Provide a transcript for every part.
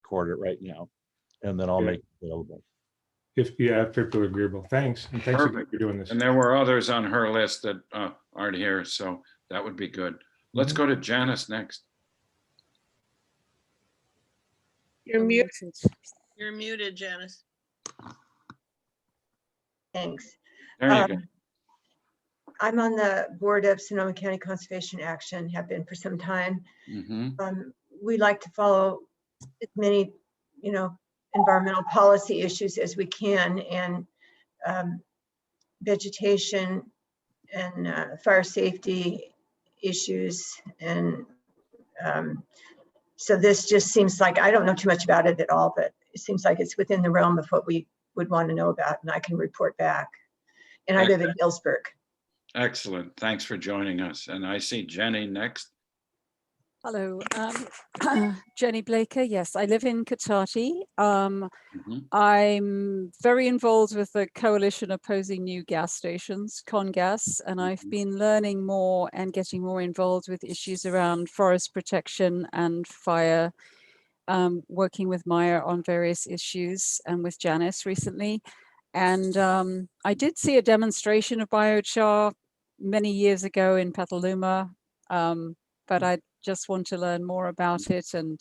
record it right now, and then I'll Yeah. make it available. If people are agreeable, thanks, and thanks again Perfect. for doing this. And there were others on her list that aren't here, so that would be good. Let's go to Janice next. You're muted. You're muted, Janice. Thanks. There you go. I'm on the board of Sonoma County Conservation Action, have been for some time. We like to follow as many, environmental policy issues as we can, and vegetation and fire safety issues. And so this just seems like, I don't know too much about it at all, but it seems like it's within the realm of what we would want to know about, and I can report back. And I live in Hillsburg. Excellent. Thanks for joining us. And I see Jenny next. Hello, Jenny Blaker. Yes, I live in Cotati. I'm very involved with the coalition opposing new gas stations, Congas, and I've been learning more and getting more involved with issues around forest protection and fire, working with Maya on various issues and with Janice recently. And I did see a demonstration of biochar many years ago in Petaluma, but I just want to learn more about it and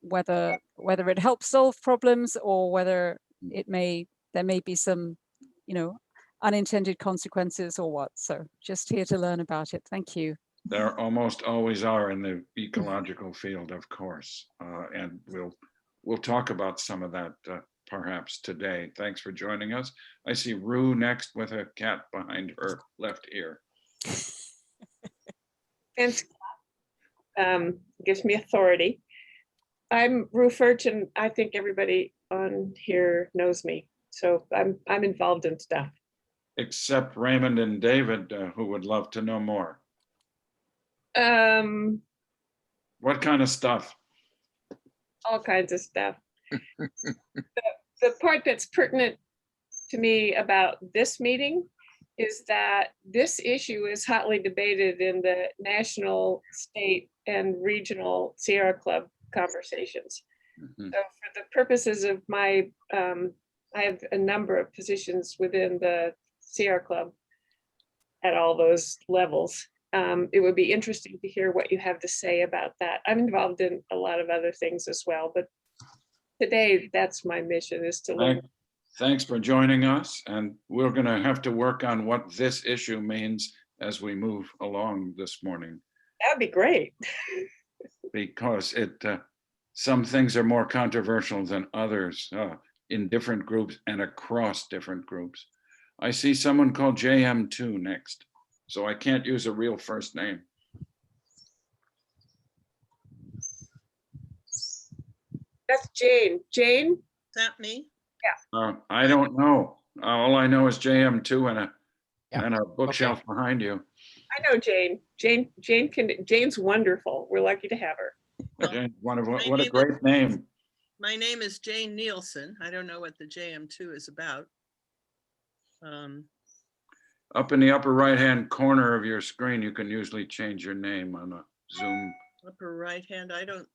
whether it helps solve problems or whether there may be some, unintended consequences or what. So just here to learn about it. Thank you. There almost always are in the ecological field, of course, and we'll talk about some of that perhaps today. Thanks for joining us. I see Rue next with a cat behind her left ear. And gives me authority. I'm Rue Furch, and I think everybody on here knows me. So I'm involved in stuff. Except Raymond and David, who would love to know more. What kind of stuff? All kinds of stuff. The part that's pertinent to me about this meeting is that this issue is hotly debated in the national, state, and regional Sierra Club conversations. So for the purposes of my, I have a number of positions within the Sierra Club at all those levels. It would be interesting to hear what you have to say about that. I'm involved in a lot of other things as well, but today that's my mission, is to learn. Thanks for joining us, and we're going to have to work on what this issue means as we move along this morning. That'd be great. Because some things are more controversial than others in different groups and across different groups. I see someone called JM2 next, so I can't use a real first name. That's Jane. Jane? Is that me? Yeah. I don't know. All I know is JM2 and a bookshelf behind you. I know Jane. Jane's wonderful. We're lucky to have her. Jane, what a great name. My name is Jane Nielsen. I don't know what the JM2 is about. Up in the upper right-hand corner of your screen, you can usually change your name on a Zoom. Upper right hand, I don't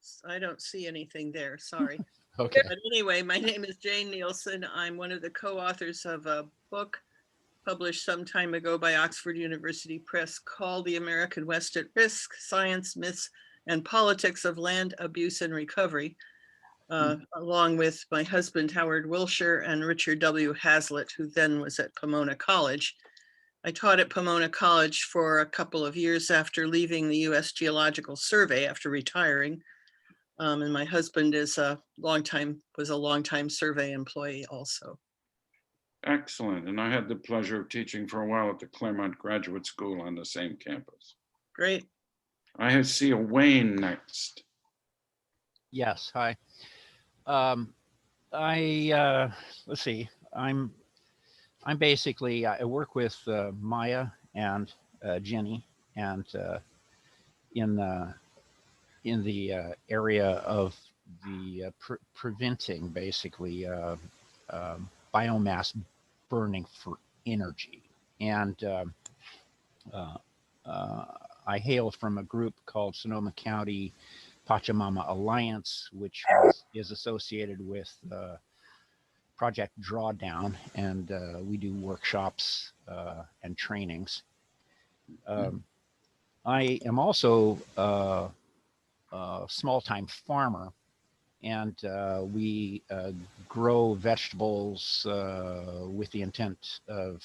see anything there, sorry. Okay. But anyway, my name is Jane Nielsen. I'm one of the co-authors of a book published some time ago by Oxford University Press called The American West at Risk: Science, Myths, and Politics of Land Abuse and Recovery, along with my husband, Howard Wilshire, and Richard W. Hazlitt, who then was at Pomona College. I taught at Pomona College for a couple of years after leaving the U.S. Geological Survey after retiring. And my husband was a longtime survey employee also. Excellent. And I had the pleasure of teaching for a while at the Claremont Graduate School on the same campus. Great. I see a Wayne next. Yes, hi. Let's see, I'm basically, I work with Maya and Jenny, and in the area of the preventing basically biomass burning for energy. And I hail from a group called Sonoma County Pachamama Alliance, which is associated with Project Drawdown, and we do workshops and trainings. I am also a small-time farmer, and we grow vegetables with the intent of,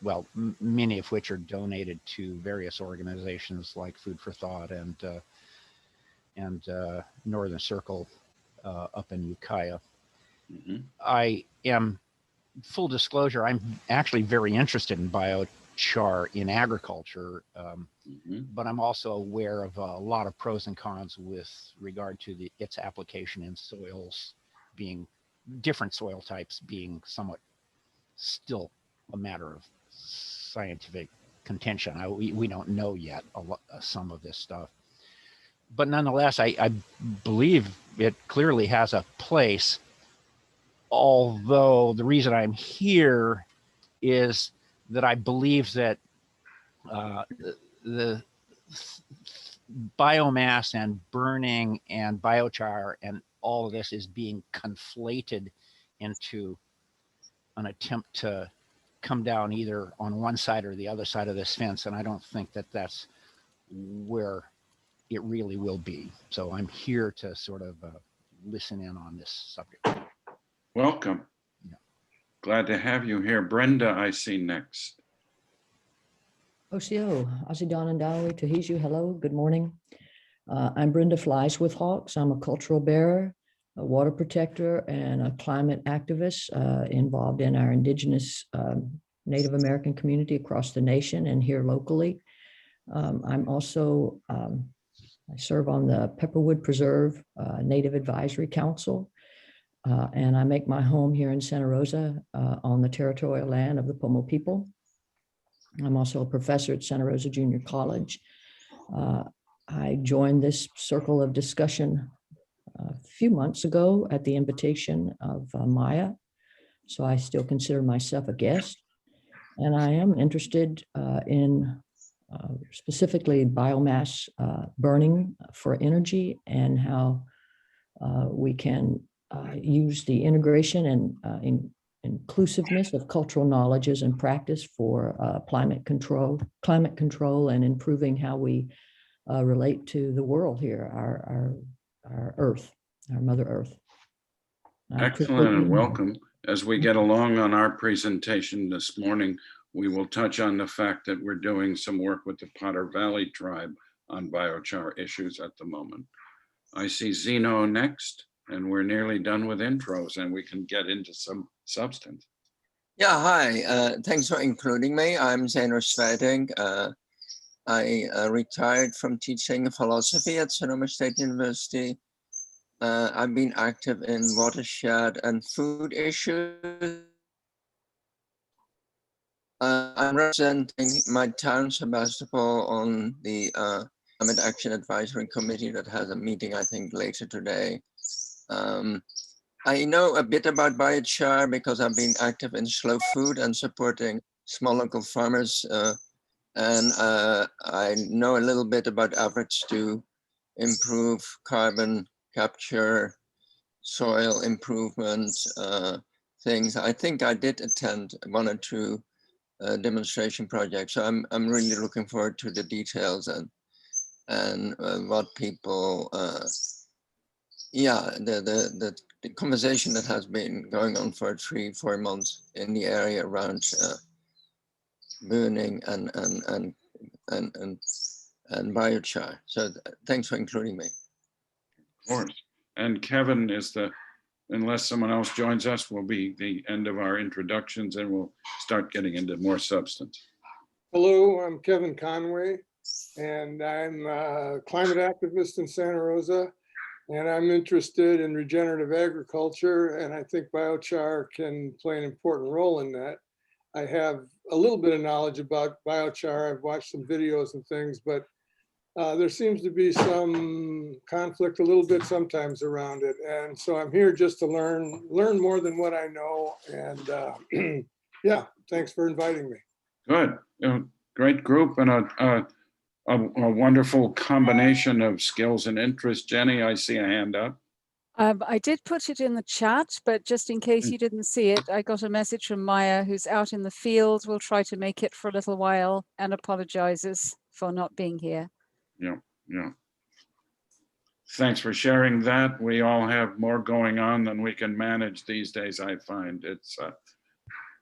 well, many of which are donated to various organizations like Food for Thought and Northern Circle up in Ukiah. I am, full disclosure, I'm actually very interested in biochar in agriculture, but I'm also aware of a lot of pros and cons with regard to its application in soils, being different soil types being somewhat still a matter of scientific contention. We don't know yet some of this stuff, but nonetheless, I believe it clearly has a place. Although the reason I'm here is that I believe that the biomass and burning and biochar and all of this is being conflated into an attempt to come down either on one side or the other side of this fence. And I don't think that that's where it really will be. So I'm here to sort of listen in on this subject. Welcome. Yeah. Glad to have you here. Brenda, I see next. Osio, Azidan and Dawi, Tahiju, hello, good morning. I'm Brenda Flies with Hawks. I'm a cultural bearer, a water protector, and a climate activist involved in our indigenous Native American community across the nation and here locally. I'm also, I serve on the Pepperwood Preserve Native Advisory Council. And I make my home here in Santa Rosa on the territorial land of the Pomo people. I'm also a professor at Santa Rosa Junior College. I joined this circle of discussion a few months ago at the invitation of Maya. So I still consider myself a guest. And I am interested in specifically biomass burning for energy and how we can use the integration and inclusiveness of cultural knowledges and practice for climate control and improving how we relate to the world here, our Earth, our Mother Earth. Excellent and welcome. As we get along on our presentation this morning, we will touch on the fact that we're doing some work with the Potter Valley tribe on biochar issues at the moment. I see Zeno next, and we're nearly done with intros and we can get into some substance. Yeah, hi. Thanks for including me. I'm Zeno Sveding. I retired from teaching philosophy at Sonoma State University. I've been active in watershed and food issues. I'm representing my town, Sebastopol, on the Climate Action Advisory Committee that has a meeting, I think, later today. I know a bit about biochar because I've been active in slow food and supporting small local farmers. And I know a little bit about efforts to improve carbon capture, soil improvement things. I think I did attend one or two demonstration projects. So I'm really looking forward to the details and what people, the conversation that has been going on for 3-4 months in the area around burning and biochar. So thanks for including me. Of course. And Kevin is unless someone else joins us, will be the end of our introductions and we'll start getting into more substance. Hello, I'm Kevin Conway, and I'm a climate activist in Santa Rosa, and I'm interested in regenerative agriculture, and I think biochar can play an important role in that. I have a little bit of knowledge about biochar. I've watched some videos and things, but there seems to be some conflict a little bit sometimes around it. And so I'm here just to learn more than what I know. And yeah, thanks for inviting me. Good. Great group and a wonderful combination of skills and interests. Jenny, I see a hand up. I did put it in the chat, but just in case you didn't see it, I got a message from Maya, who's out in the field. We'll try to make it for a little while and apologizes for not being here. Yeah, yeah. Thanks for sharing that. We all have more going on than we can manage these days, I find.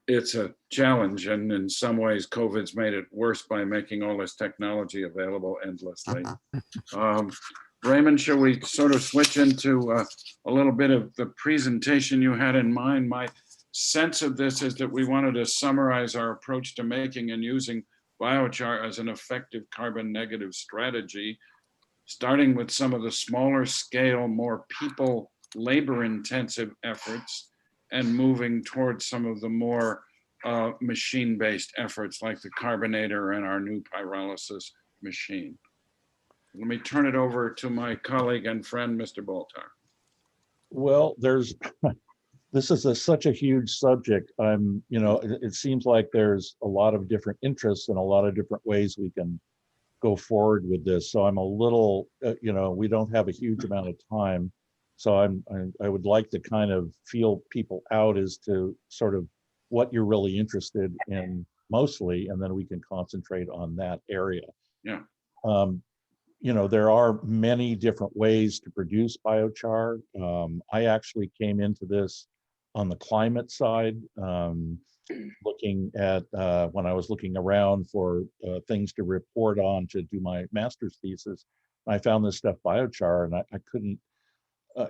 It's a challenge, and in some ways, COVID's made it worse by making all this technology available endlessly. Raymond, shall we sort of switch into a little bit of the presentation you had in mind? My sense of this is that we wanted to summarize our approach to making and using biochar as an effective carbon negative strategy, starting with some of the smaller scale, more people, labor intensive efforts, and moving towards some of the more machine-based efforts like the carbonator and our new pyrolysis machine. Let me turn it over to my colleague and friend, Mr. Baltar. Well, this is such a huge subject. It seems like there's a lot of different interests and a lot of different ways we can go forward with this. So I'm a little, we don't have a huge amount of time. So I would like to kind of feel people out as to sort of what you're really interested in mostly, and then we can concentrate on that area. Yeah. There are many different ways to produce biochar. I actually came into this on the climate side, looking at when I was looking around for things to report on to do my master's thesis. I found this stuff biochar, and I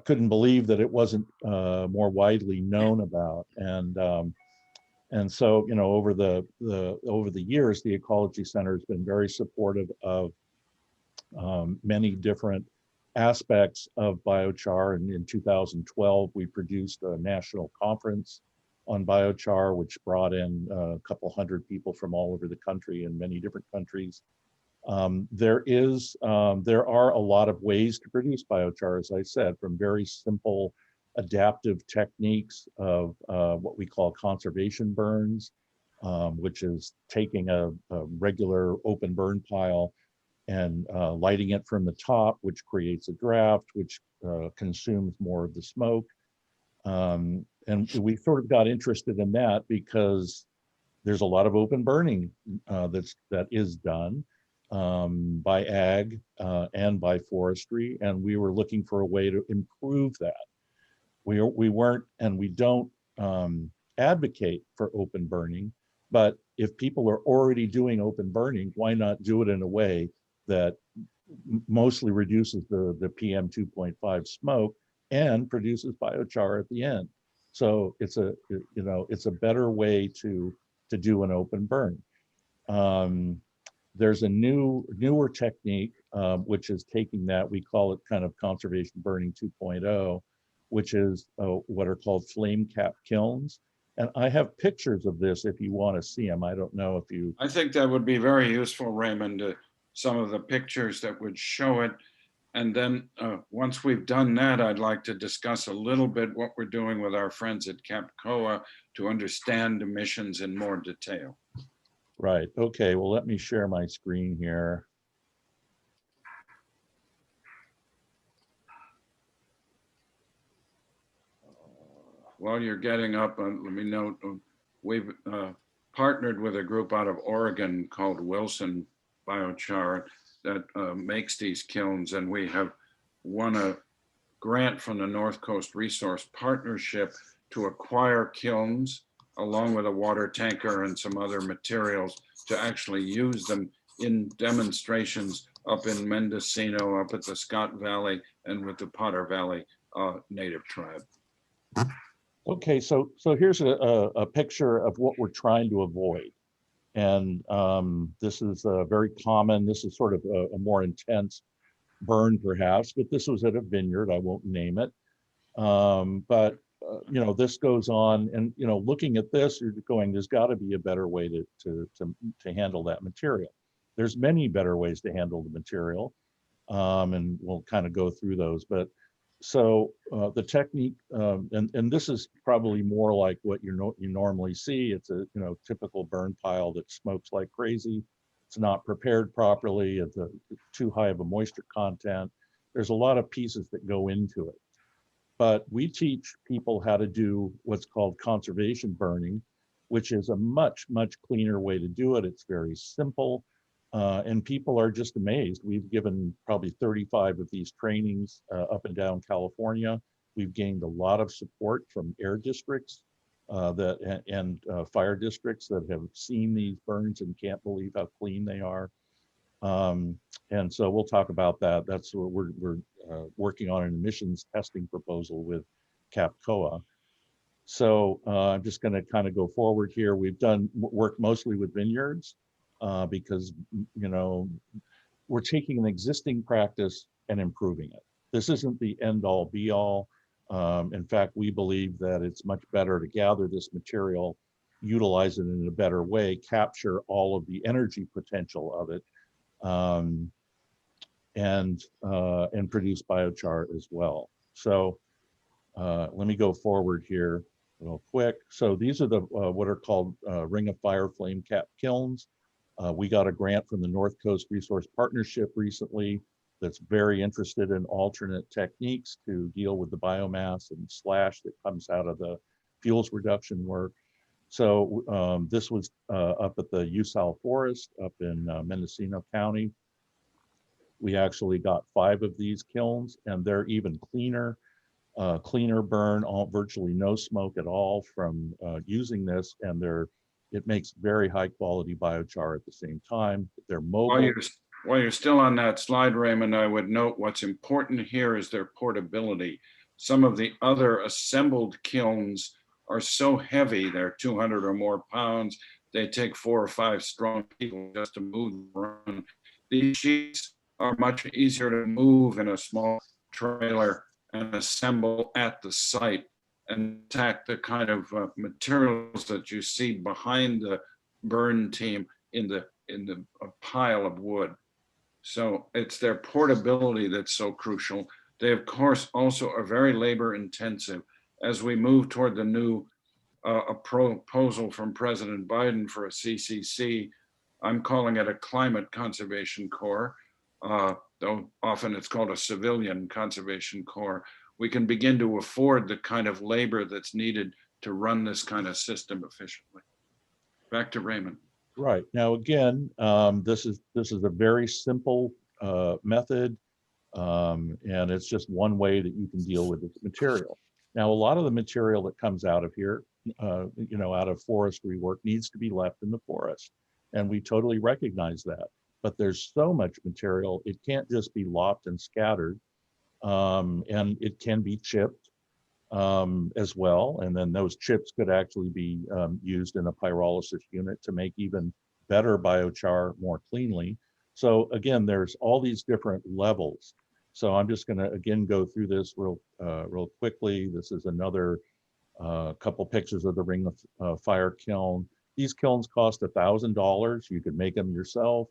couldn't believe that it wasn't more widely known about. And so over the years, the Ecology Center has been very supportive of many different aspects of biochar. And in 2012, we produced a national conference on biochar, which brought in a couple hundred people from all over the country in many different countries. There are a lot of ways to produce biochar, as I said, from very simple adaptive techniques of what we call conservation burns, which is taking a regular open burn pile and lighting it from the top, which creates a draft, which consumes more of the smoke. And we sort of got interested in that because there's a lot of open burning that is done by ag and by forestry, and we were looking for a way to improve that. We weren't, and we don't advocate for open burning, but if people are already doing open burning, why not do it in a way that mostly reduces the PM 2.5 smoke and produces biochar at the end? So it's a better way to do an open burn. There's a newer technique, which is taking that, we call it kind of conservation burning 2.0, which is what are called flame cap kilns. And I have pictures of this if you want to see them. I don't know if you... I think that would be very useful, Raymond, some of the pictures that would show it. And then once we've done that, I'd like to discuss a little bit what we're doing with our friends at CAPCOA to understand emissions in more detail. Right. Okay. Well, let me share my screen here. While you're getting up, let me note, we've partnered with a group out of Oregon called Wilson Biochar that makes these kilns, and we have won a grant from the North Coast Resource Partnership to acquire kilns along with a water tanker and some other materials to actually use them in demonstrations up in Mendocino, up at the Scott Valley, and with the Potter Valley Native tribe. Okay, so here's a picture of what we're trying to avoid. And this is very common. This is sort of a more intense burn perhaps, but this was at a vineyard. I won't name it. This goes on, and looking at this, you're going, there's got to be a better way to handle that material. There's many better ways to handle the material, and we'll kind of go through those. But so the technique, and this is probably more like what you normally see. It's a typical burn pile that smokes like crazy. it's not prepared properly, it's too high of a moisture content. There's a lot of pieces that go into it. But we teach people how to do what's called conservation burning, which is a much, much cleaner way to do it. It's very simple. And people are just amazed. We've given probably 35 of these trainings up and down California. We've gained a lot of support from air districts and fire districts that have seen these burns and can't believe how clean they are. And so we'll talk about that. That's what we're working on an emissions testing proposal with CAPCOA. So I'm just going to kind of go forward here. We've done work mostly with vineyards because, you know, we're taking an existing practice and improving it. This isn't the end all be all. In fact, we believe that it's much better to gather this material, utilize it in a better way, capture all of the energy potential of it, and produce biochar as well. So let me go forward here real quick. So these are the what are called Ring of Fire flame cap kilns. We got a grant from the North Coast Resource Partnership recently that's very interested in alternate techniques to deal with the biomass and slash that comes out of the fuels reduction work. So this was up at the USAL Forest up in Mendocino County. We actually got 5 of these kilns, and they're even cleaner, cleaner burn, virtually no smoke at all from using this, and it makes very high quality biochar at the same time. They're mobile. While you're still on that slide, Raymond, I would note what's important here is their portability. Some of the other assembled kilns are so heavy, they're 200 or more pounds. They take 4 or 5 strong people just to move them around. These sheets are much easier to move in a small trailer and assemble at the site and attack the kind of materials that you see behind the burn team in the pile of wood. So it's their portability that's so crucial. They, of course, also are very labor intensive. As we move toward the new proposal from President Biden for a CCC, I'm calling it a climate conservation corps, though often it's called a civilian conservation corps. We can begin to afford the kind of labor that's needed to run this kind of system efficiently. Back to Raymond. Right. Now, again, this is a very simple method, and it's just one way that you can deal with this material. Now, a lot of the material that comes out of here, you know, out of forestry work needs to be left in the forest, and we totally recognize that. But there's so much material, it can't just be lopped and scattered, and it can be chipped as well. And then those chips could actually be used in a pyrolysis unit to make even better biochar more cleanly. So again, there's all these different levels. So I'm just going to again go through this real quickly. This is another couple pictures of the Ring of Fire kiln. These kilns cost $1,000. You could make them yourself.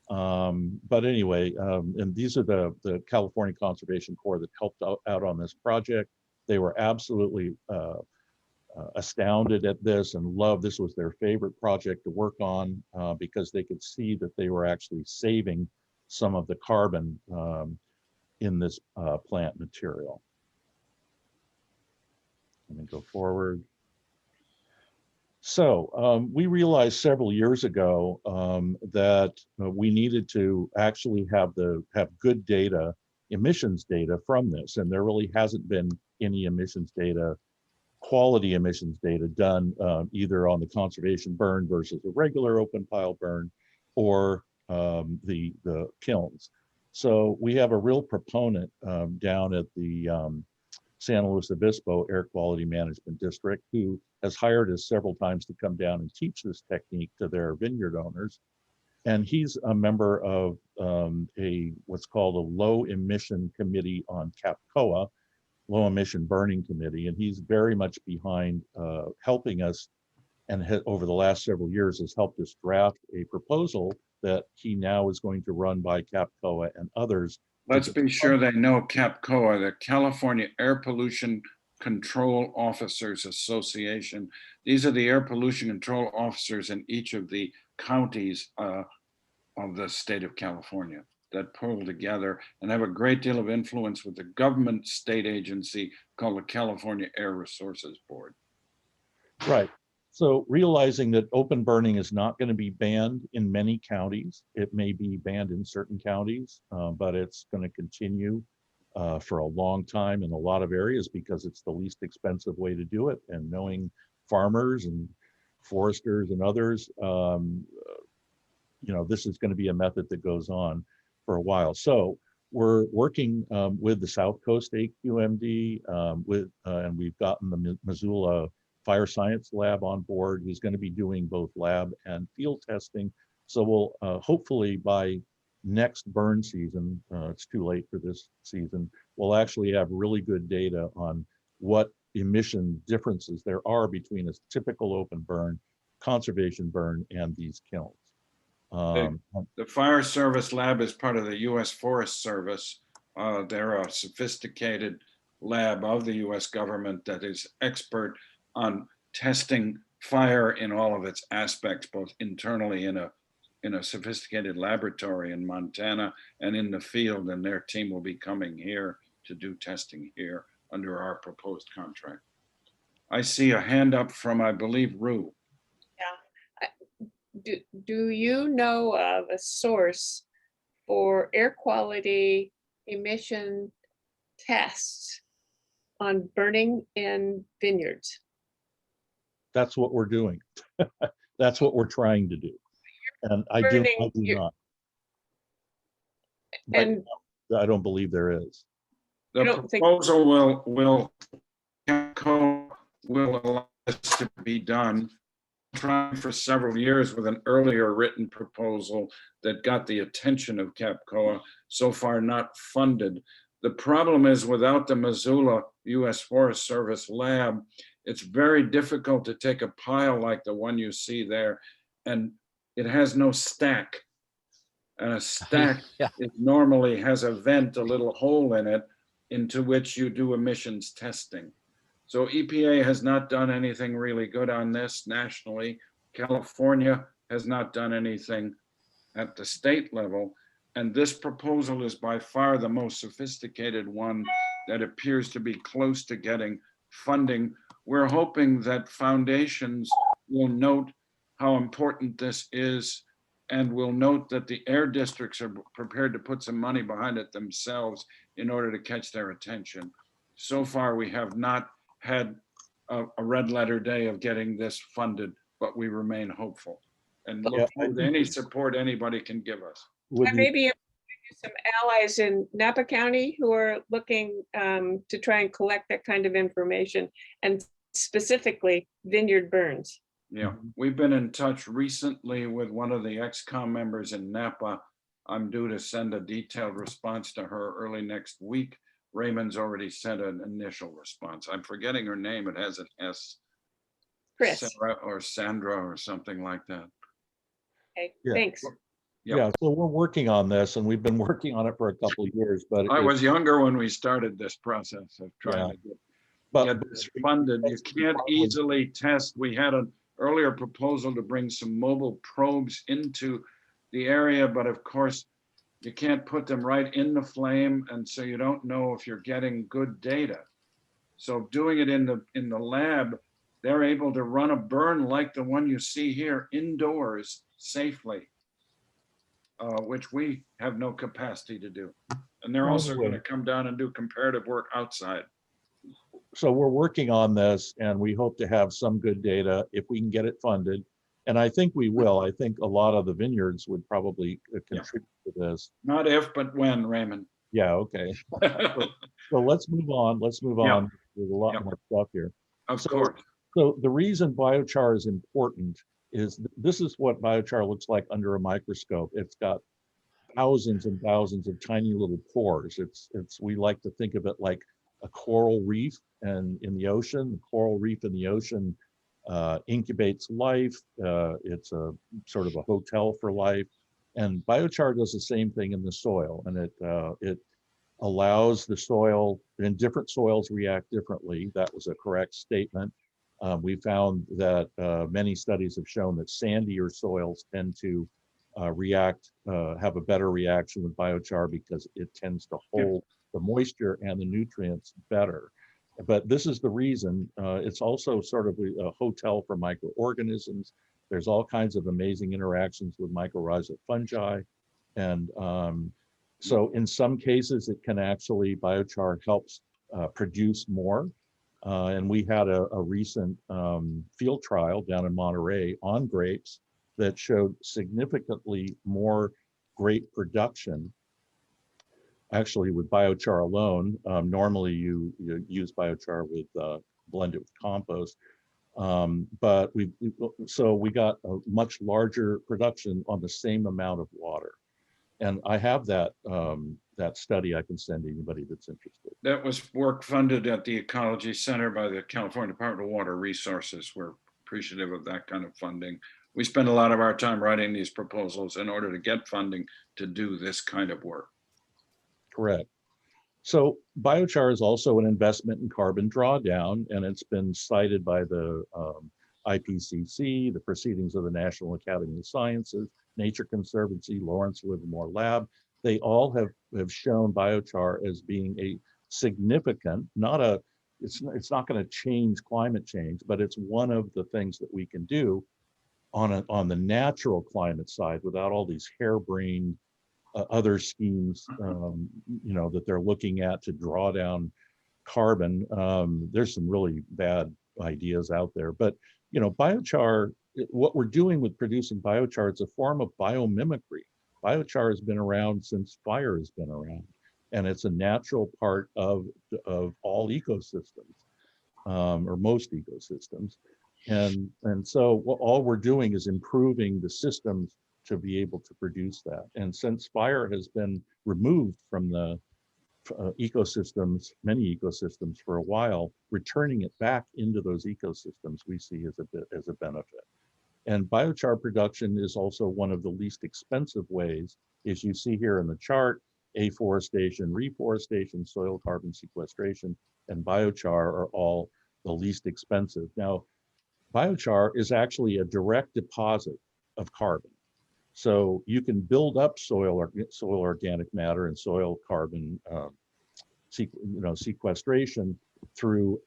But anyway, and these are the California Conservation Corps that helped out on this project. They were absolutely astounded at this and loved this. Was their favorite project to work on because they could see that they were actually saving some of the carbon in this plant material. Let me go forward. So we realized several years ago that we needed to actually have good data, emissions data from this, and there really hasn't been any emissions data, quality emissions data done either on the conservation burn versus a regular open pile burn or the kilns. So we have a real proponent down at the San Luis Obispo Air Quality Management District who has hired us several times to come down and teach this technique to their vineyard owners. And he's a member of what's called a low emission committee on CAPCOA, low emission burning committee. And he's very much behind helping us, and over the last several years has helped us draft a proposal that he now is going to run by CAPCOA and others. Let's be sure they know CAPCOA, the California Air Pollution Control Officers Association. These are the air pollution control officers in each of the counties of the state of California that pull together and have a great deal of influence with the government state agency called the California Air Resources Board. Right. So realizing that open burning is not going to be banned in many counties, it may be banned in certain counties, but it's going to continue for a long time in a lot of areas because it's the least expensive way to do it. And knowing farmers and foresters and others, this is going to be a method that goes on for a while. So we're working with the South Coast AQMD and we've gotten the Missoula Fire Science Lab on board, who's going to be doing both lab and field testing. So we'll hopefully by next burn season, it's too late for this season, we'll actually have really good data on what emission differences there are between a typical open burn, conservation burn, and these kilns. The Fire Service Lab is part of the U.S. Forest Service. They're a sophisticated lab of the U.S. government that is expert on testing fire in all of its aspects, both internally in a sophisticated laboratory in Montana and in the field, and their team will be coming here to do testing here under our proposed contract. I see a hand up from, I believe, Rue. Yeah. Do you know of a source for air quality emission tests on burning in vineyards? That's what we're doing. That's what we're trying to do. And I do not. And I don't believe there is. The proposal will allow this to be done. Trying for several years with an earlier written proposal that got the attention of CAPCOA, so far not funded. The problem is without the Missoula U.S. Forest Service lab, it's very difficult to take a pile like the one you see there, and it has no stack. And a stack it normally has a vent, a little hole in it, into which you do emissions testing. So EPA has not done anything really good on this nationally. California has not done anything at the state level. And this proposal is by far the most sophisticated one that appears to be close to getting funding. We're hoping that foundations will note how important this is and will note that the air districts are prepared to put some money behind it themselves in order to catch their attention. So far, we have not had a red letter day of getting this funded, but we remain hopeful and look for any support anybody can give us. Maybe some allies in Napa County who are looking to try and collect that kind of information, and specifically vineyard burns. Yeah, we've been in touch recently with one of the XCOM members in Napa. I'm due to send a detailed response to her early next week. Raymond's already sent an initial response. I'm forgetting her name. It has an S. Chris. Sarah or Sandra or something like that. Okay, Yeah. thanks. Yep. Yeah, so we're working on this and we've been working on it for a couple of years, but I was younger when we started this process of trying to get this funded. You can't easily test. We had an earlier proposal to bring some mobile probes into the area, but of course, you can't put them right in the flame, and so you don't know if you're getting good data. So doing it in the lab, they're able to run a burn like the one you see here indoors safely, which we have no capacity to do. And they're also going to come down and do comparative work outside. So we're working on this and we hope to have some good data if we can get it funded. And I think we will. I think a lot of the vineyards would probably contribute to this. Not if, but when, Raymond. Yeah, okay. So let's move on. Let's move on. There's a lot more stuff here. Of course. So the reason biochar is important is this is what biochar looks like under a microscope. It's got thousands and thousands of tiny little pores. We like to think of it like a coral reef and in the ocean. The coral reef in the ocean incubates life. It's a sort of a hotel for life. And biochar does the same thing in the soil, and it allows the soil, and different soils react differently. That was a correct statement. We found that many studies have shown that sandier soils tend to have a better reaction with biochar because it tends to hold the moisture and the nutrients better. But this is the reason. It's also sort of a hotel for microorganisms. There's all kinds of amazing interactions with mycorrhizal fungi. And so in some cases, it can actually, biochar helps produce more. And we had a recent field trial down in Monterey on grapes that showed significantly more grape production, actually with biochar alone. Normally you use biochar with blended with compost, but we got a much larger production on the same amount of water. And I have that that study I can send to anybody that's interested. That was work funded at the Ecology Center by the California Department of Water Resources. We're appreciative of that kind of funding. We spend a lot of our time writing these proposals in order to get funding to do this kind of work. Correct. So biochar is also an investment in carbon drawdown, and it's been cited by the IPCC, the Proceedings of the National Academy of Sciences, Nature Conservancy, Lawrence Livermore Lab. They all have shown biochar as being a significant, it's not going to change climate change, but it's one of the things that we can do on the natural climate side without all these harebrained other schemes, that they're looking at to draw down carbon. There's some really bad ideas out there, but biochar, what we're doing with producing biochar, it's a form of biomimicry. Biochar has been around since fire has been around, and it's a natural part of all ecosystems, or most ecosystems. And so all we're doing is improving the systems to be able to produce that. And since fire has been removed from the ecosystems, many ecosystems for a while, returning it back into those ecosystems we see as a benefit. And biochar production is also one of the least expensive ways, as you see here in the chart. Afforestation, reforestation, soil carbon sequestration, and biochar are all the least expensive. Now, biochar is actually a direct deposit of carbon. So you can build up soil organic matter and soil carbon sequestration through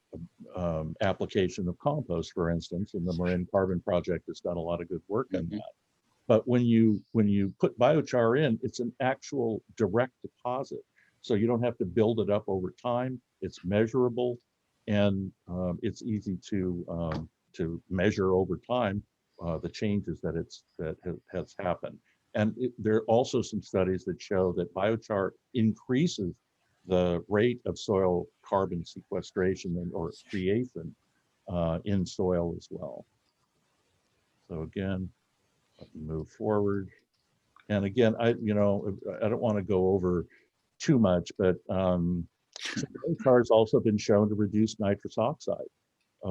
application of compost, for instance, and the Marin Carbon Project has done a lot of good work on that. But when you put biochar in, it's an actual direct deposit. So you don't have to build it up over time. It's measurable, and it's easy to measure over time the changes that has happened. And there are also some studies that show that biochar increases the rate of soil carbon sequestration or creation in soil as well. So again, let me move forward. And again, I don't want to go over too much, but biochar has also been shown to reduce nitrous oxide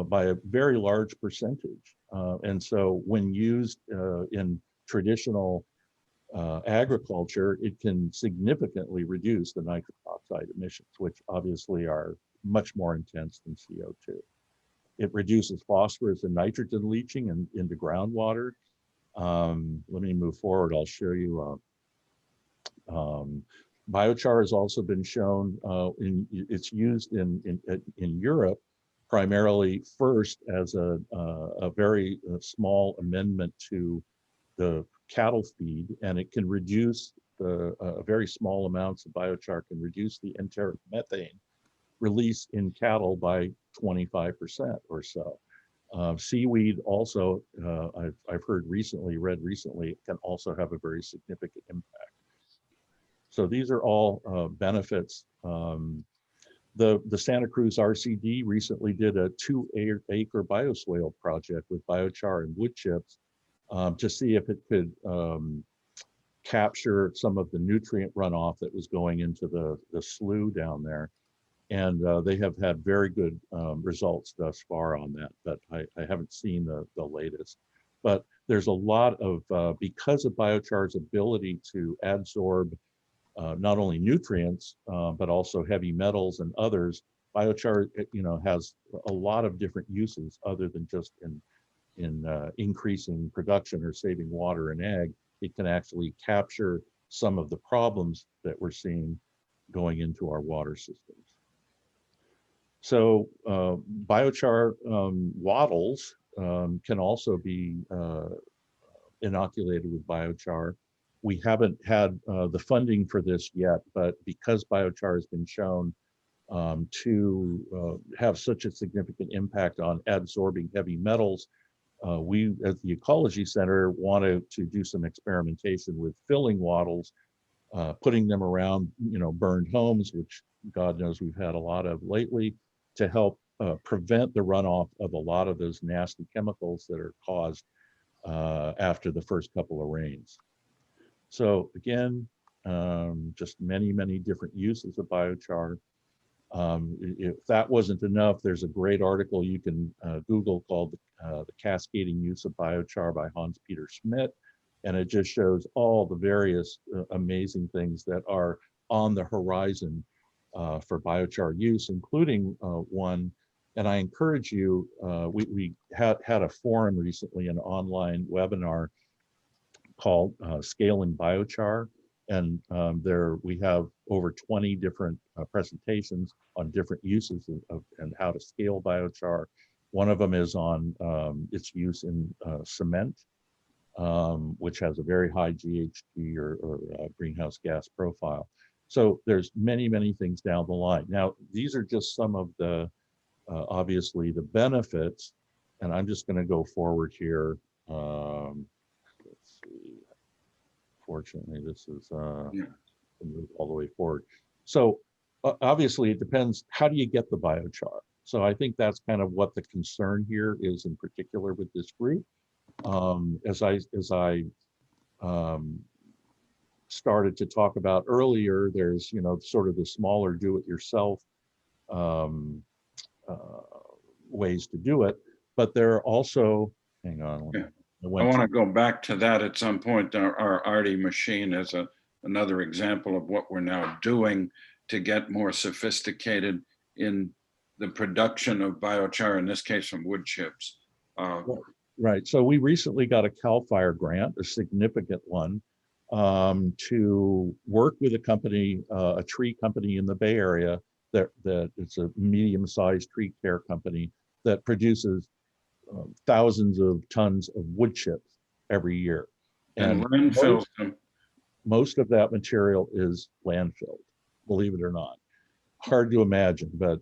by a very large percentage. And so when used in traditional agriculture, it can significantly reduce the nitrous oxide emissions, which obviously are much more intense than CO2. It reduces phosphorus and nitrogen leaching into groundwater. Let me move forward. I'll show you. Biochar has also been shown, it's used in Europe primarily first as a very small amendment to the cattle feed, and it can reduce very small amounts of biochar can reduce the enteric methane release in cattle by 25% or so. Seaweed also, I've read recently, can also have a very significant impact. So these are all benefits. The Santa Cruz RCD recently did a 2-acre bioswale project with biochar and wood chips to see if it could capture some of the nutrient runoff that was going into the slough down there. And they have had very good results thus far on that, but I haven't seen the latest. But there's a lot of, because of biochar's ability to absorb not only nutrients, but also heavy metals and others, biochar has a lot of different uses other than just in increasing production or saving water and ag. it can actually capture some of the problems that we're seeing going into our water systems. So biochar wattles can also be inoculated with biochar. We haven't had the funding for this yet, but because biochar has been shown to have such a significant impact on adsorbing heavy metals, we at the Ecology Center wanted to do some experimentation with filling wattles, putting them around, burned homes, which God knows we've had a lot of lately, to help prevent the runoff of a lot of those nasty chemicals that are caused after the first couple of rains. So again, just many, many different uses of biochar. If that wasn't enough, there's a great article you can Google called The Cascading Use of Biochar by Hans-Peter Schmidt. And it just shows all the various amazing things that are on the horizon for biochar use, including one. And I encourage you, we had a forum recently, an online webinar called Scaling Biochar. And there we have over 20 different presentations on different uses of and how to scale biochar. One of them is on its use in cement, which has a very high GHG or greenhouse gas profile. So there's many, many things down the line. Now, these are just some of the, obviously, the benefits. And I'm just going to go forward here. Let's see. Fortunately, this is move all the way forward. So obviously, it depends. How do you get the biochar? So I think that's kind of what the concern here is, in particular with this group. As I started to talk about earlier, there's sort of the smaller do-it-yourself ways to do it, but there are also, hang on. Yeah. I want to go back to that at some point. Our Arty machine is another example of what we're now doing to get more sophisticated in the production of biochar, in this case from wood chips. Right. So we recently got a CAL FIRE grant, a significant one, to work with a company, a tree company in the Bay Area that it's a medium-sized tree care company that produces thousands of tons of wood chips every year. And landfills them. Most of that material is landfilled, believe it or not. Hard to imagine, but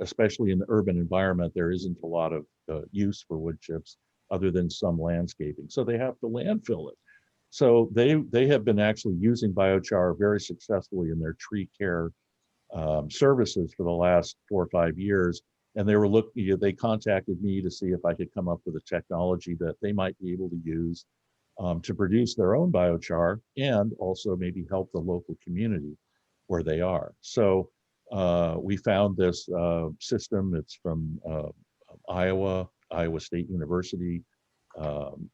especially in the urban environment, there isn't a lot of use for wood chips other than some landscaping. So they have to landfill it. So they have been actually using biochar very successfully in their tree care services for the last 4 or 5 years. And they were they contacted me to see if I could come up with a technology that they might be able to use to produce their own biochar and also maybe help the local community where they are. So we found this system. It's from Iowa State University.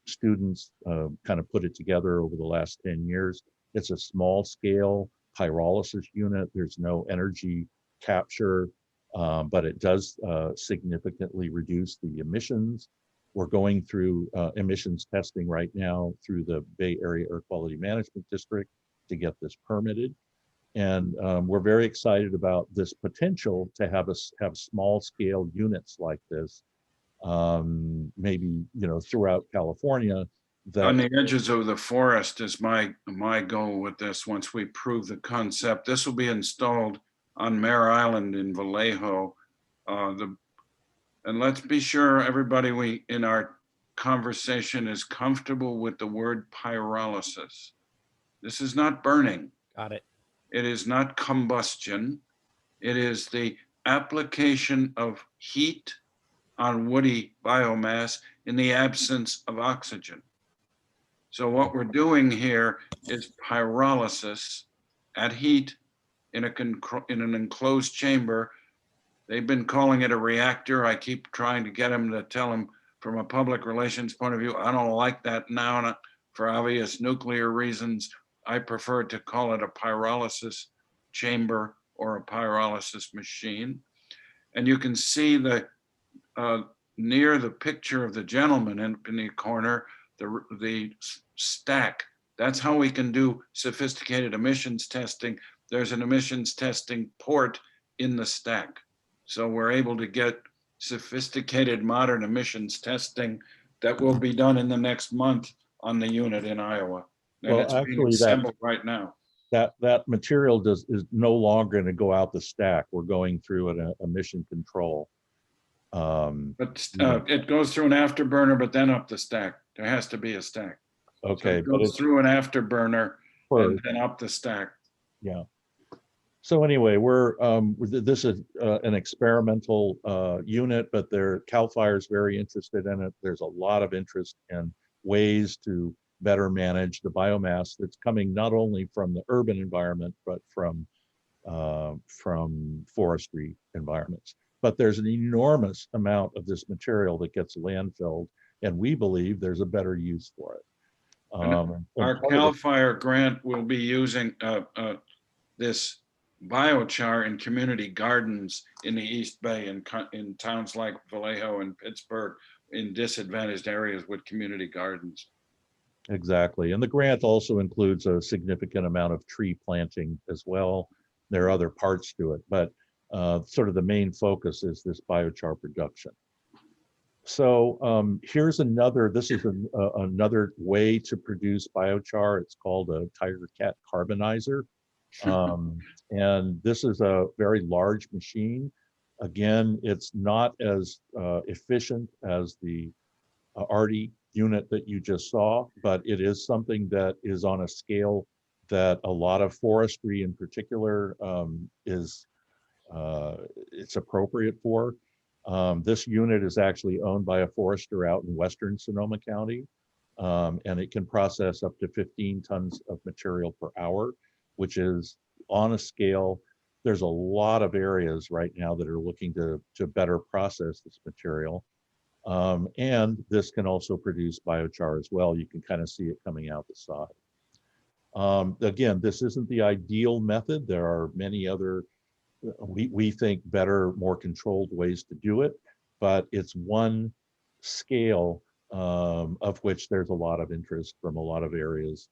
Students kind of put it together over the last 10 years. It's a small scale pyrolysis unit. There's no energy capture, but it does significantly reduce the emissions. We're going through emissions testing right now through the Bay Area Air Quality Management District to get this permitted. And we're very excited about this potential to have small scale units like this, maybe throughout California. On the edges of the forest is my goal with this. Once we prove the concept, this will be installed on Mare Island in Vallejo. And let's be sure everybody in our conversation is comfortable with the word pyrolysis. This is not burning. Got it. It is not combustion. It is the application of heat on woody biomass in the absence of oxygen. So what we're doing here is pyrolysis at heat in an enclosed chamber. They've been calling it a reactor. I keep trying to get them to tell them from a public relations point of view, I don't like that now for obvious nuclear reasons. I prefer to call it a pyrolysis chamber or a pyrolysis machine. And you can see near the picture of the gentleman in the corner, the stack That's how we can do sophisticated emissions testing. There's an emissions testing port in the stack. So we're able to get sophisticated modern emissions testing that will be done in the next month on the unit in Iowa. And Well, it's being actually, assembled right now. that material is no longer going to go out the stack. We're going through an emission control. But Yeah. it goes through an afterburner, but then up the stack. There has to be a stack. So Okay, it but goes it's through an afterburner and first. then up the stack. Yeah. So anyway, this is an experimental unit, but CAL FIRE is very interested in it. There's a lot of interest in ways to better manage the biomass that's coming not only from the urban environment, but from forestry environments. But there's an enormous amount of this material that gets landfilled, and we believe there's a better use for it. And and our part of CAL it- FIRE grant will be using this biochar in community gardens in the East Bay and in towns like Vallejo and Pittsburgh, in disadvantaged areas with community gardens. Exactly. And the grant also includes a significant amount of tree planting as well. There are other parts to it, but sort of the main focus is this biochar production. So here's this is another way to produce biochar. It's called a Cat Carbonizer. And this is a very large machine. Again, it's not as efficient as the Arty unit that you just saw, but it is something that is on a scale that a lot of forestry in particular it's appropriate for. This unit is actually owned by a forester out in western Sonoma County, and it can process up to 15 tons of material per hour, which is on a scale. There's a lot of areas right now that are looking to better process this material. And this can also produce biochar as well. You can kind of see it coming out the side. Again, this isn't the ideal method. There are many other, we think, better, more controlled ways to do it, but it's one scale of which there's a lot of interest from a lot of areas.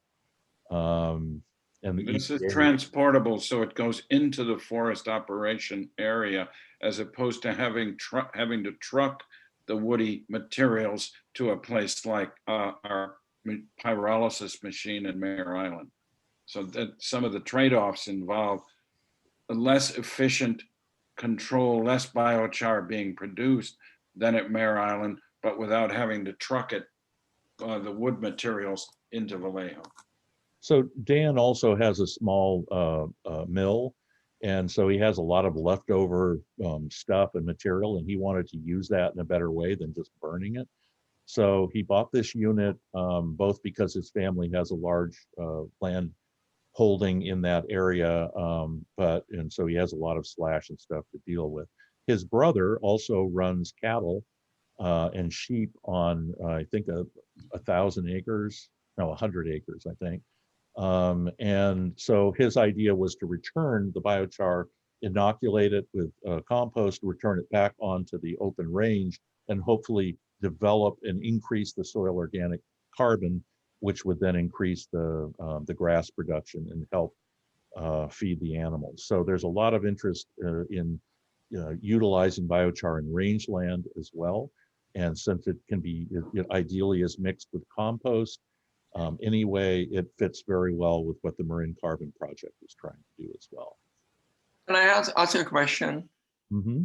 And this is transportable, so it goes into the forest operation area as opposed to having to truck the woody materials to a place like our pyrolysis machine in Mare Island. So that some of the trade-offs involve a less efficient control, less biochar being produced than at Mare Island, but without having to truck it, the wood materials, into Vallejo. So Dan also has a small mill, and so he has a lot of leftover stuff and material, and he wanted to use that in a better way than just burning it. So he bought this unit both because his family has a large land holding in that area, and so he has a lot of slash and stuff to deal with. His brother also runs cattle and sheep on I think 1,000 acres, no, 100 acres, I think. And so his idea was to return the biochar, inoculate it with compost, return it back onto the open range, and hopefully develop and increase the soil organic carbon, which would then increase the grass production and help feed the animals. So there's a lot of interest in utilizing biochar in rangeland as well. And since it can be, it ideally is mixed with compost, anyway, it fits very well with what the Marine Carbon Project is trying to do as well. Can I ask you a question? Mm-hmm.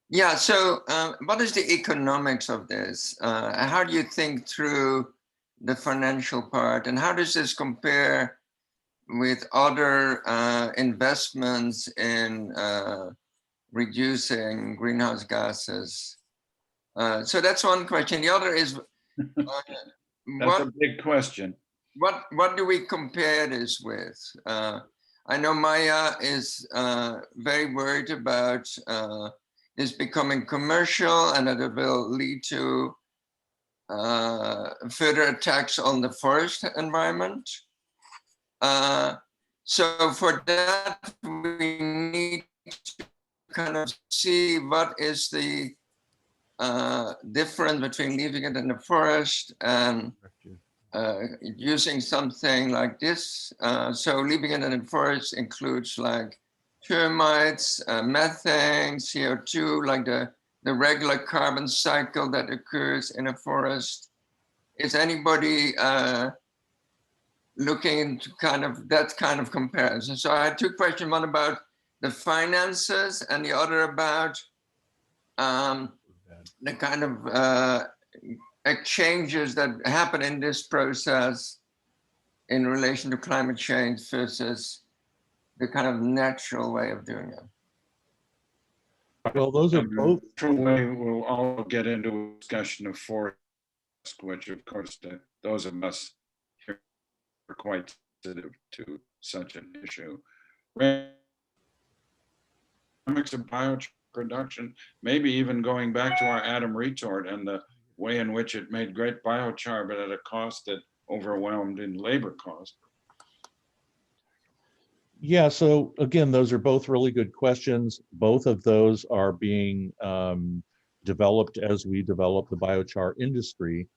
Yeah, so what is the economics of this? How do you think through the financial part, and how does this compare with other investments in reducing greenhouse gases? So that's one question. The other is, That's a big question. What do we compare this with? I know Maya is very worried about this becoming commercial and that it will lead to further attacks on the forest environment. So for that, we need to kind of see what is the difference between leaving it in the forest and using something like this. So leaving it in the forest includes like termites, methane, CO2, like the regular carbon cycle that occurs in a forest. Is anybody looking into that kind of comparison? So I had two questions, one about the finances and the other about the kind of exchanges that happen in this process in relation to climate change versus the kind of natural way of doing it. Well, those are both. We'll all get into a discussion of forest, which of course those of us here are quite sensitive to such an issue. Economics of biochar production, maybe even going back to our atom retort and the way in which it made great biochar, but at a cost that overwhelmed in labor cost. Yeah, so again, those are both really good questions. Both of those are being developed as we develop the biochar industry.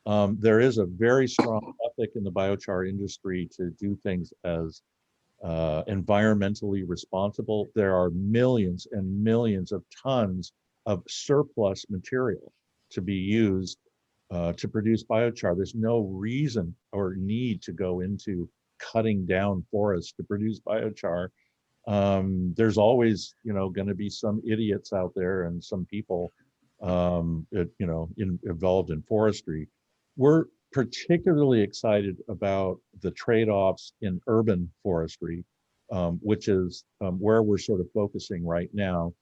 There is a very strong ethic in the biochar industry to do things as environmentally responsible. There are millions and millions of tons of surplus material to be used to produce biochar. There's no reason or need to go into cutting down forests to produce biochar. There's always, going to be some idiots out there and some people, involved in forestry. We're particularly excited about the trade-offs in urban forestry, which is where we're sort of focusing right now.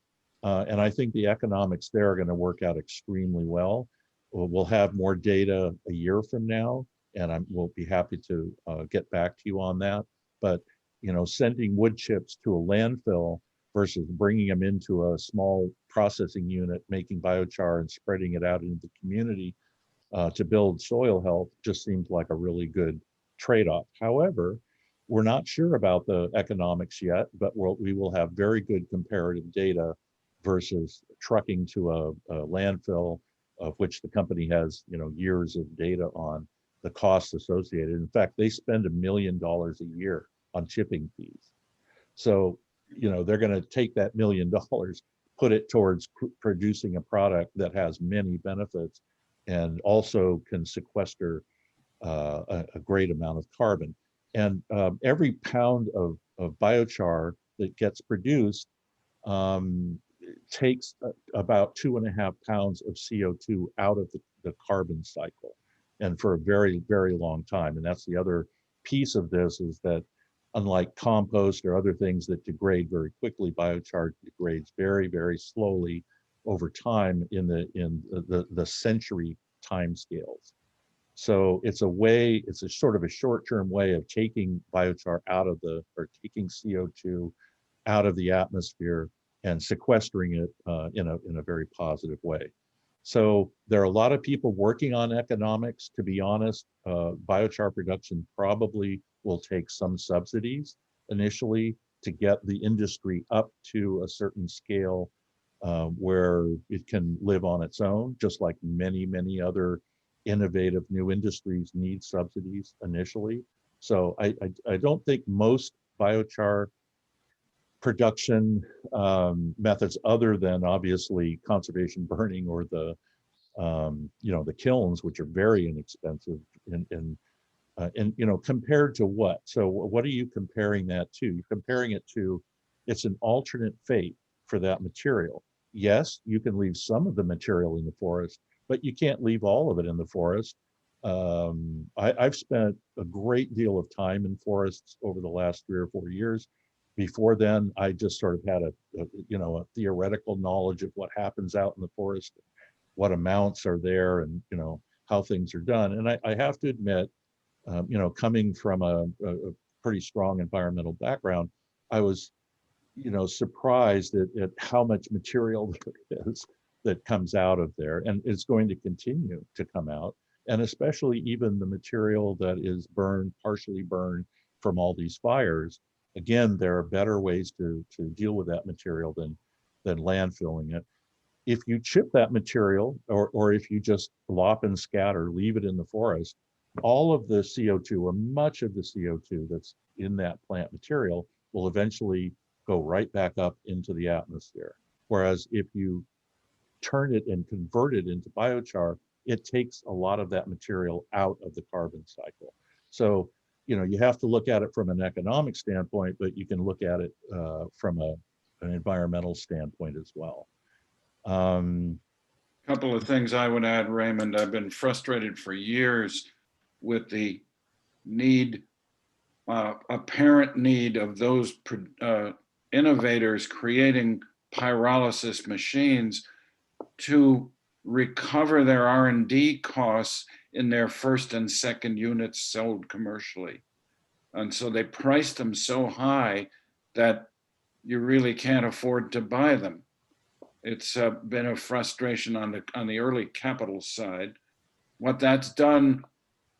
And I think the economics there are going to work out extremely well. We'll have more data a year from now, and we'll be happy to get back to you on that. But, sending wood chips to a landfill versus bringing them into a small processing unit, making biochar and spreading it out into the community to build soil health just seems like a really good trade-off. However, we're not sure about the economics yet, but we will have very good comparative data versus trucking to a landfill, of which the company has, years of data on the costs associated. In fact, they spend $1 million a year on shipping fees. So, they're going to take that $1 million, put it towards producing a product that has many benefits and also can sequester a great amount of carbon. And every pound of biochar that gets produced takes about 2.5 pounds of CO2 out of the carbon cycle, and for a very, very long time. And that's the other piece of this, is that unlike compost or other things that degrade very quickly, biochar degrades very, very slowly over time in the century time scales. So it's a sort of a short-term way of taking biochar taking CO2 out of the atmosphere and sequestering it in a very positive way. So there are a lot of people working on economics. To be honest, biochar production probably will take some subsidies initially to get the industry up to a certain scale where it can live on its own, just like many, many other innovative new industries need subsidies initially. So I don't think most biochar production methods, other than obviously conservation burning or the kilns, which are very inexpensive, and compared to what? So what are you comparing that to? You're comparing it to, it's an alternate fate for that material. Yes, you can leave some of the material in the forest, but you can't leave all of it in the forest. I've spent a great deal of time in forests over the last 3 or 4 years. Before then, I just sort of had a theoretical knowledge of what happens out in the forest, what amounts are there, and how things are done. And I have to admit, coming from a pretty strong environmental background, I was surprised at how much material there is that comes out of there, and it's going to continue to come out. And especially even the material that is partially burned from all these fires. Again, there are better ways to deal with that material than landfilling it. If you chip that material, or if you just lop and scatter, leave it in the forest, all of the CO2 or much of the CO2 that's in that plant material will eventually go right back up into the atmosphere. Whereas if you turn it and convert it into biochar, it takes a lot of that material out of the carbon cycle. So, you know, you have to look at it from an economic standpoint, but you can look at it from an environmental standpoint as well. Couple of things I would add, Raymond. I've been frustrated for years with the need, apparent need of those innovators creating pyrolysis machines to recover their R&D costs in their first and second units sold commercially. And so they priced them so high that you really can't afford to buy them. It's been a frustration on the early capital side. What that's done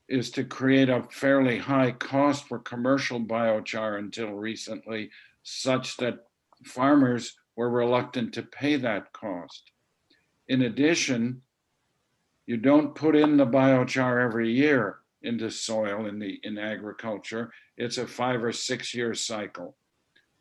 is to create a fairly high cost for commercial biochar until recently, such that farmers were reluctant to pay that cost. In addition, you don't put in the biochar every year into soil in agriculture. It's a 5 or 6 year cycle.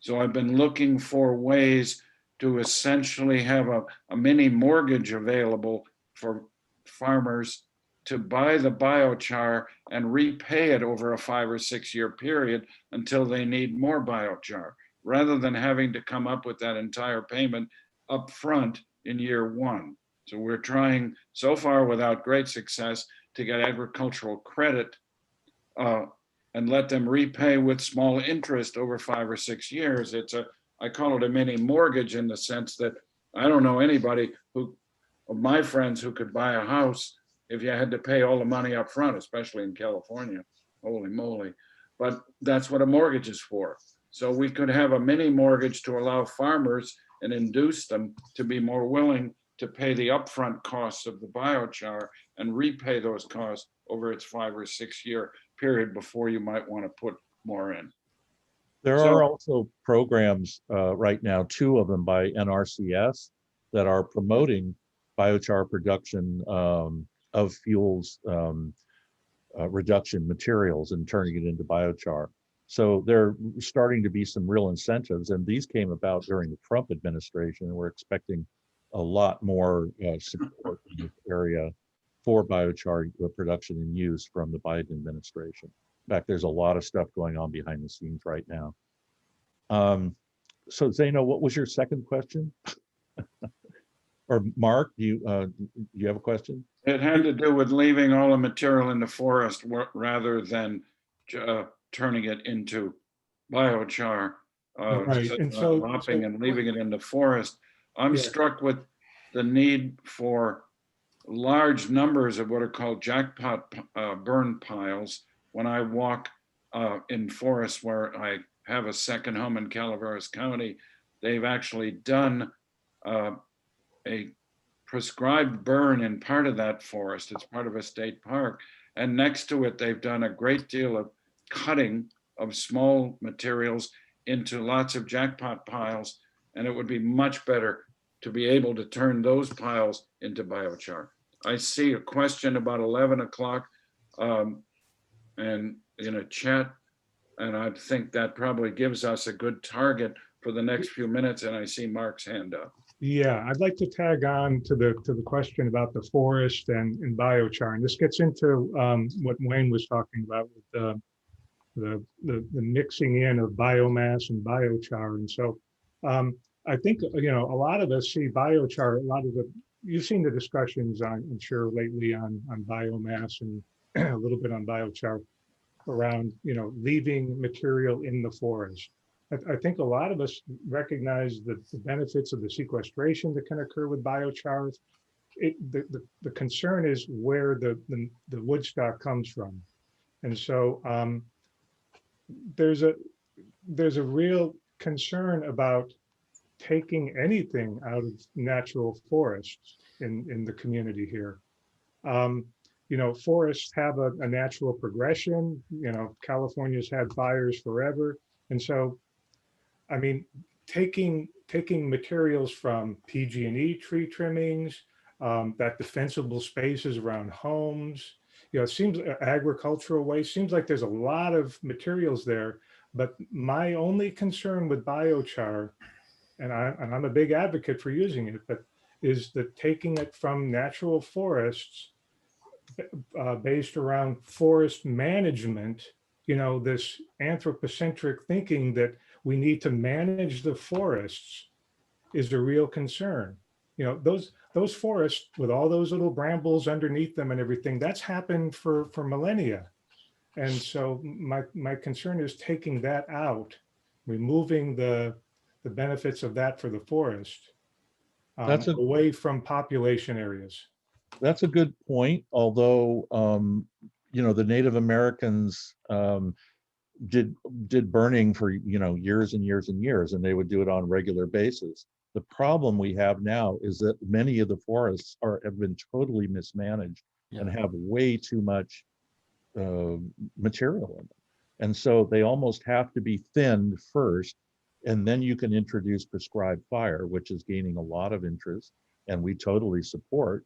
So I've been looking for ways to essentially have a mini mortgage available for farmers to buy the biochar and repay it over a 5 or 6 year period until they need more biochar, rather than having to come up with that entire payment up front in year 1. So we're trying, so far without great success, to get agricultural credit and let them repay with small interest over 5 or 6 years. I call it a mini mortgage, in the sense that I don't know anybody of my friends who could buy a house if you had to pay all the money up front, especially in California. Holy moly. But that's what a mortgage is for. So we could have a mini mortgage to allow farmers and induce them to be more willing to pay the upfront costs of the biochar and repay those costs over its 5 or 6 year period before you might want to put more in. There are also programs right now, 2 of them by NRCS, that are promoting biochar production of fuels reduction materials and turning it into biochar. So there are starting to be some real incentives, and these came about during the Trump administration, and we're expecting a lot more support in this area for biochar production and use from the Biden administration. In fact, there's a lot of stuff going on behind the scenes right now. So Zaino, what was your second question? Or Mark, do you have a question? It had to do with leaving all the material in the forest rather than turning it into biochar, Right. And so lopping and leaving it in the forest. I'm struck with the need for large numbers of what are called jackpot burn piles. When I walk in forests where I have a second home in Calaveras County, they've actually done a prescribed burn in part of that forest. It's part of a state park. And next to it, they've done a great deal of cutting of small materials into lots of jackpot piles. And it would be much better to be able to turn those piles into biochar. I see a question about 11 o'clock and in a chat, and I think that probably gives us a good target for the next few minutes. And I see Mark's hand up. yeah, I'd like to tag on to the question about the forest and biochar. And this gets into what Wayne was talking about with the mixing in of biomass and biochar. And so I think, you know, a lot of us see biochar, you've seen the discussions I'm sure lately on biomass and a little bit on biochar around, you know, leaving material in the forest. I think a lot of us recognize the benefits of the sequestration that can occur with biochar. The concern is where the wood stock comes from. And so there's a real concern about taking anything out of natural forests in the community here. You know, forests have a natural progression. You know, California's had fires forever. And so, I mean, taking materials from PG&E tree trimmings, that defensible spaces around homes, it seems agricultural waste, seems like there's a lot of materials there. But my only concern with biochar, and I'm a big advocate for using it, but is that taking it from natural forests based around forest management, this anthropocentric thinking that we need to manage the forests is a real concern. Those forests with all those little brambles underneath them and everything, that's happened for millennia. And so my concern is taking that out, removing the benefits of that for the forest away from population areas. That's a good point. Although, the Native Americans did burning for, years and years and years, and they would do it on a regular basis. The problem we have now is that many of the forests have been totally mismanaged and have way too much material in them. And so they almost have to be thinned first, and then you can introduce prescribed fire, which is gaining a lot of interest, and we totally support.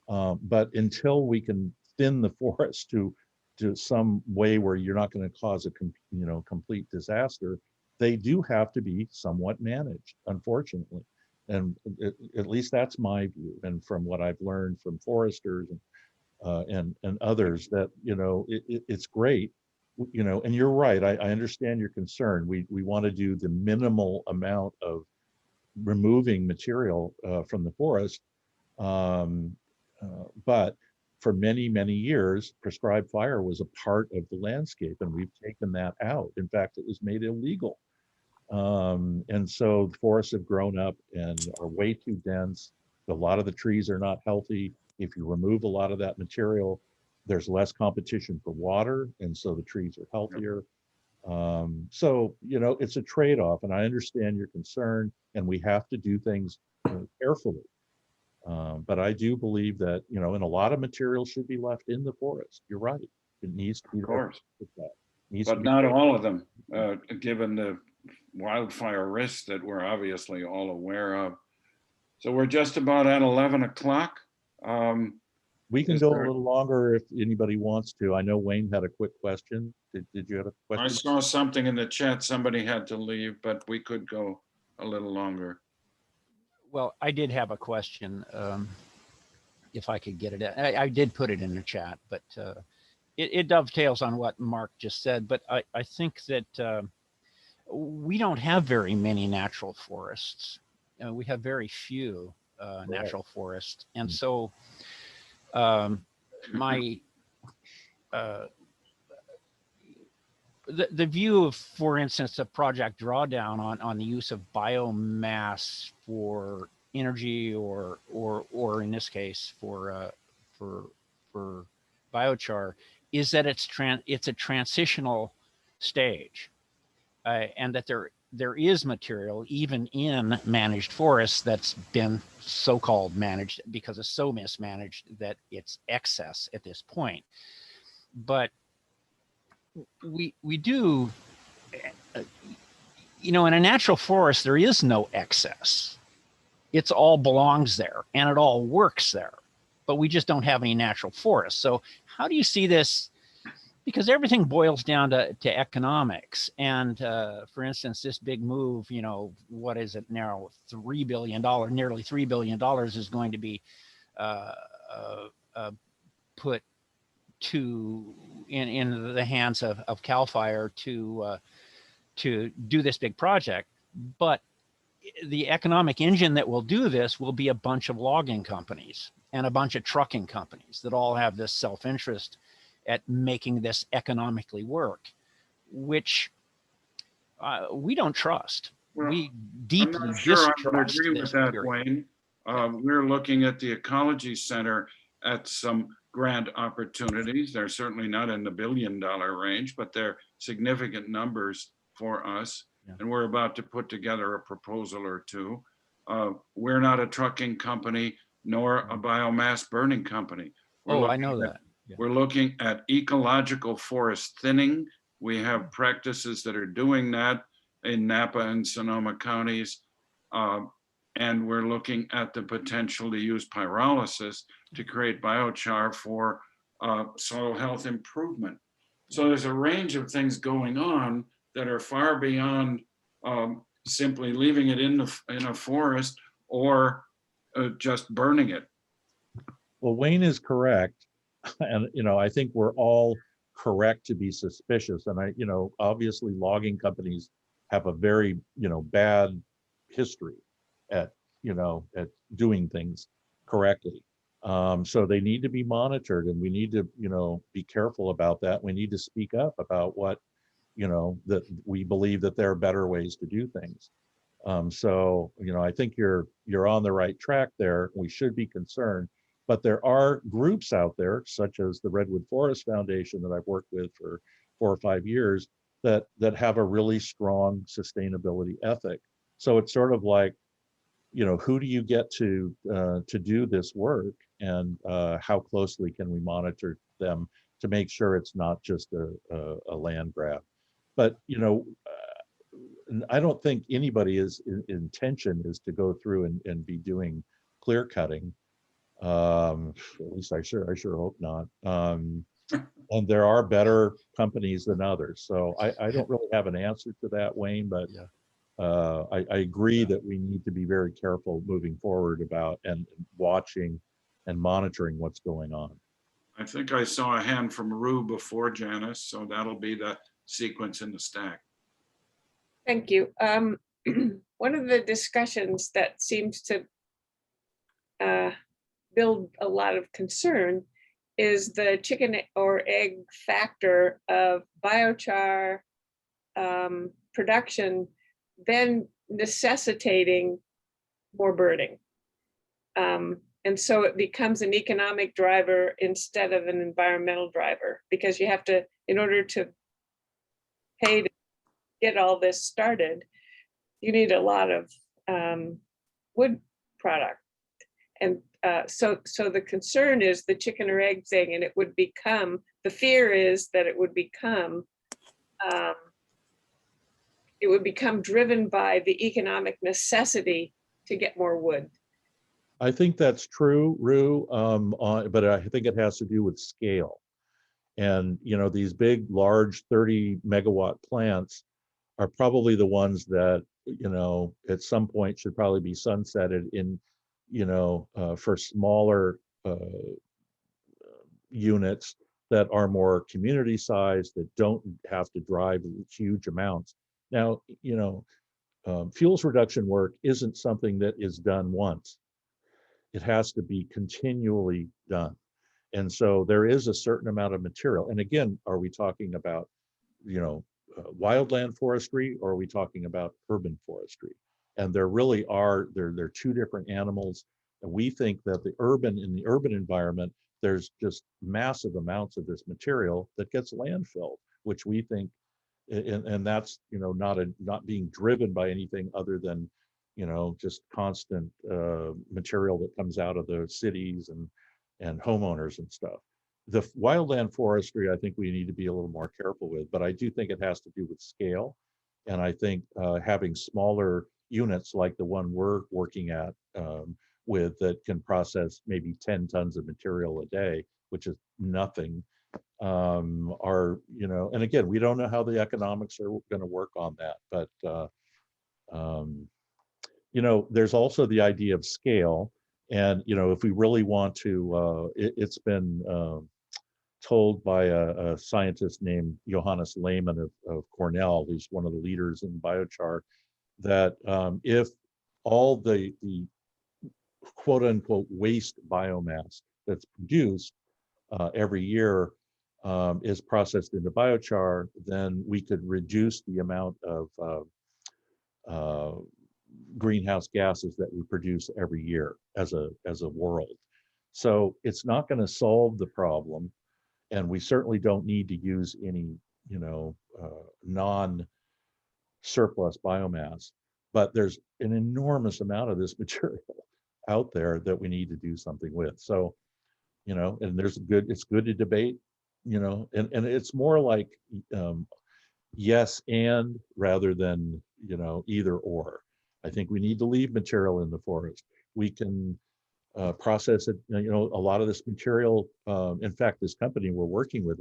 But until we can thin the forest to some way where you're not going to cause a complete disaster, they do have to be somewhat managed, unfortunately. And at least that's my view. And from what I've learned from foresters and others, that it's great, and you're right. I understand your concern. We want to do the minimal amount of removing material from the forest. But for many, many years, prescribed fire was a part of the landscape, and we've taken that out. In fact, it was made illegal. And so the forests have grown up and are way too dense. A lot of the trees are not healthy. If you remove a lot of that material, there's less competition for water, and so the trees are healthier. So, it's a trade-off, and I understand your concern, and we have to do things carefully. But I do believe that, and a lot of material should be left in the forest. You're right. It needs to be. Of course. But not all of them, given the wildfire risks that we're obviously all aware of. So we're just about at 11 o'clock. We can go a little longer if anybody wants to. I know Wayne had a quick question. Did you have a question? I saw something in the chat. Somebody had to leave, but we could go a little longer. Well, I did have a question, if I could get it. I did put it in the chat, but it dovetails on what Mark just said. But I think that we don't have very many natural forests. We have very few natural forests. And so the view of, for instance, a project drawdown on the use of biomass for energy or in this case for biochar is that it's a transitional stage, and that there is material even in managed forests that's been so-called managed because it's so mismanaged that it's excess at this point. But we do, in a natural forest, there is no excess. It's all belongs there and it all works there, but we just don't have any natural forests. So how do you see this? Because everything boils down to economics. And for instance, this big move, what is it now? $3 billion, nearly $3 billion is going to be put in the hands of CAL FIRE to do this big project. But the economic engine that will do this will be a bunch of logging companies and a bunch of trucking companies that all have this self-interest at making this economically work, which we don't trust. Well, we deeply I'm not sure I would distrust agree with that, period. Wayne. We're looking at the Ecology Center at some grant opportunities. They're certainly not in the $1 billion range, but they're significant numbers for us. Yeah. And we're about to put together a proposal or two. We're not a trucking company, nor a biomass burning company. I know that. Yeah. We're looking at ecological forest thinning. We have practices that are doing that in Napa and Sonoma counties. And we're looking at the potential to use pyrolysis to create biochar for soil health improvement. So there's a range of things going on that are far beyond simply leaving it in a forest or just burning it. Well, Wayne is correct. And, I think we're all correct to be suspicious. And obviously logging companies have a very, bad history at doing things correctly. So they need to be monitored, and we need to, be careful about that. We need to speak up about what, that we believe that there are better ways to do things. So, I think you're on the right track there. We should be concerned, but there are groups out there, such as the Redwood Forest Foundation that I've worked with for 4 or 5 years, that have a really strong sustainability ethic. So it's sort of like, who do you get to do this work, and how closely can we monitor them to make sure it's not just a land grab? But I don't think anybody's intention is to go through and be doing clear cutting. At least I sure hope not. And there are better companies than others. So I don't really have an answer to that, Wayne, but Yeah. I agree that we need to be very careful moving forward about and watching and monitoring what's going on. I think I saw a hand from Rue before Janice, so that'll be the sequence in the stack. Thank you. One of the discussions that seems to build a lot of concern is the chicken or egg factor of biochar production then necessitating more burning. And so it becomes an economic driver instead of an environmental driver, because you have to, in order to pay to get all this started, you need a lot of wood product. And so the concern is the chicken or egg thing, and it would become, the fear is that it would become driven by the economic necessity to get more wood. I think that's true, Rue, but I think it has to do with scale. And, these big, large 30 megawatt plants are probably the ones that, at some point should probably be sunsetted in, for smaller units that are more community sized, that don't have to drive huge amounts. Now, fuels reduction work isn't something that is done once. It has to be continually done. And so there is a certain amount of material. And again, are we talking about, wildland forestry, or are we talking about urban forestry? And there really are, they're two different animals. And we think that in the urban environment, there's just massive amounts of this material that gets landfilled, which we think, and that's, not being driven by anything other than, just constant material that comes out of the cities and homeowners and stuff. The wildland forestry, I think we need to be a little more careful with, but I do think it has to do with scale. And I think having smaller units like the one we're working at with, that can process maybe 10 tons of material a day, which is nothing, are, and again, we don't know how the economics are going to work on that, but there's also the idea of scale. And, if we really want to, it's been told by a scientist named Johannes Lehmann of Cornell, who's one of the leaders in biochar, that if all the quote unquote waste biomass that's produced every year is processed into biochar, then we could reduce the amount of greenhouse gases that we produce every year as a world. So it's not going to solve the problem, and we certainly don't need to use any non-surplus biomass, but there's an enormous amount of this material out there that we need to do something with. So and it's good to debate, and it's more like yes and rather than either or. I think we need to leave material in the forest. We can process it. You know, a lot of this material, in fact, this company we're working with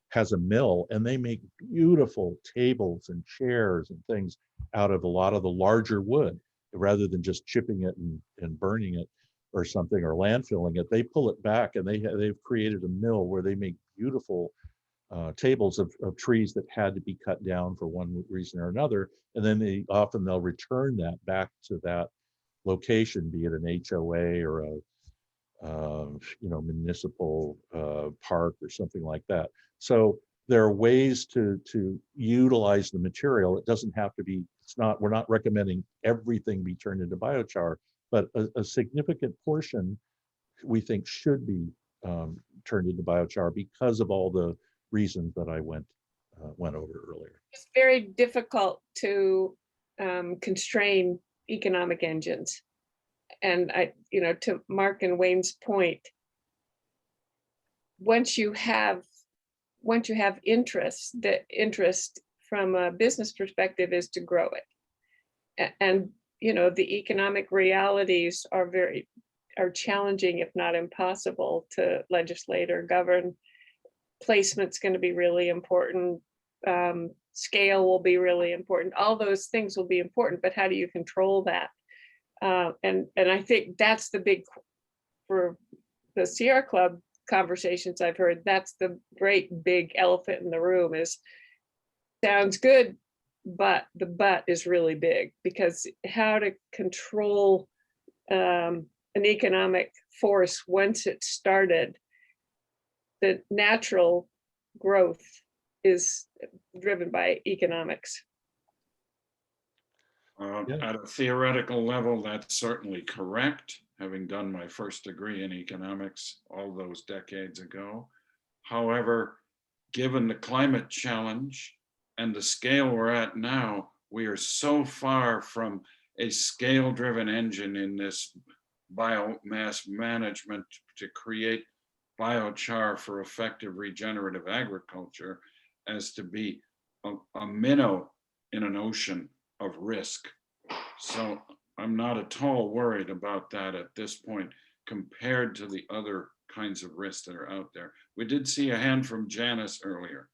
has a mill, and they make beautiful tables and chairs and things out of a lot of the larger wood, rather than just chipping it and burning it or something, or landfilling it. They pull it back, and they've created a mill where they make beautiful tables of trees that had to be cut down for one reason or another, and then they'll return that back to that location, be it an HOA or a you know, municipal park or something like that. So there are ways to utilize the material. It doesn't have to be. We're not recommending everything be turned into biochar, but a significant portion we think should be turned into biochar because of all the reasons that I went over earlier. It's very difficult to constrain economic engines. And you know, to Mark and Wayne's point, once you have interest, the interest from a business perspective is to grow it. And you know, the economic realities are challenging, if not impossible, to legislate or govern. Placement's going to be really important. Scale will be really important. All those things will be important, but how do you control that? And I think that's the big, for the Sierra Club conversations I've heard, that's the great big elephant in the room. Is sounds good, but the but is really big, because how to control an economic force once it started. The natural growth is driven by economics. At a theoretical level, that's certainly correct, having done my first degree in economics all those decades ago. However, given the climate challenge and the scale we're at now, we are so far from a scale-driven engine in this biomass management to create biochar for effective regenerative agriculture as to be a minnow in an ocean of risk. So I'm not at all worried about that at this point compared to the other kinds of risks that are out there. We did see a hand from Janice earlier.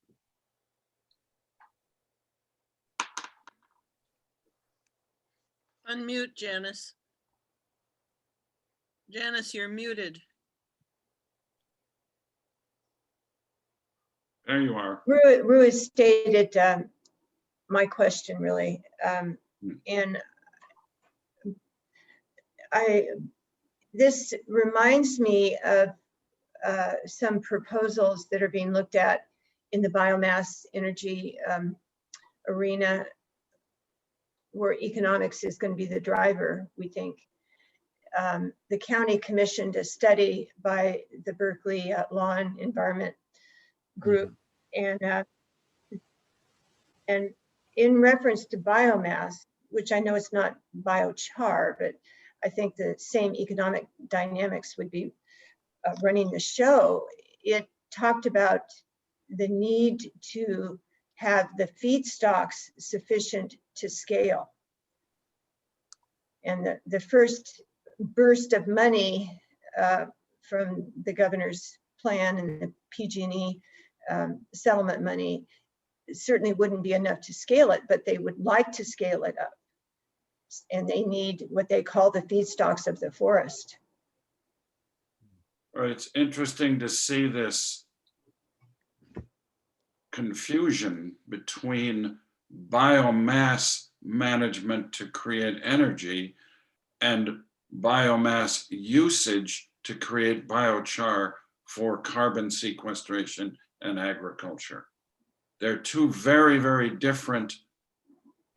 Unmute, Janice. Janice, you're muted. There you are. Rue has stated my question, really. And this reminds me of some proposals that are being looked at in the biomass energy arena, where economics is going to be the driver, we think. The county commissioned a study by the Berkeley Law and Environment Group, and in reference to biomass, which I know it's not biochar, but I think the same economic dynamics would be running the show. It talked about the need to have the feedstocks sufficient to scale. And the first burst of money from the governor's plan and the PG&E settlement money certainly wouldn't be enough to scale it, but they would like to scale it up. And they need what they call the feedstocks of the forest. Well, it's interesting to see this confusion between biomass management to create energy and biomass usage to create biochar for carbon sequestration and agriculture. They're two very, very different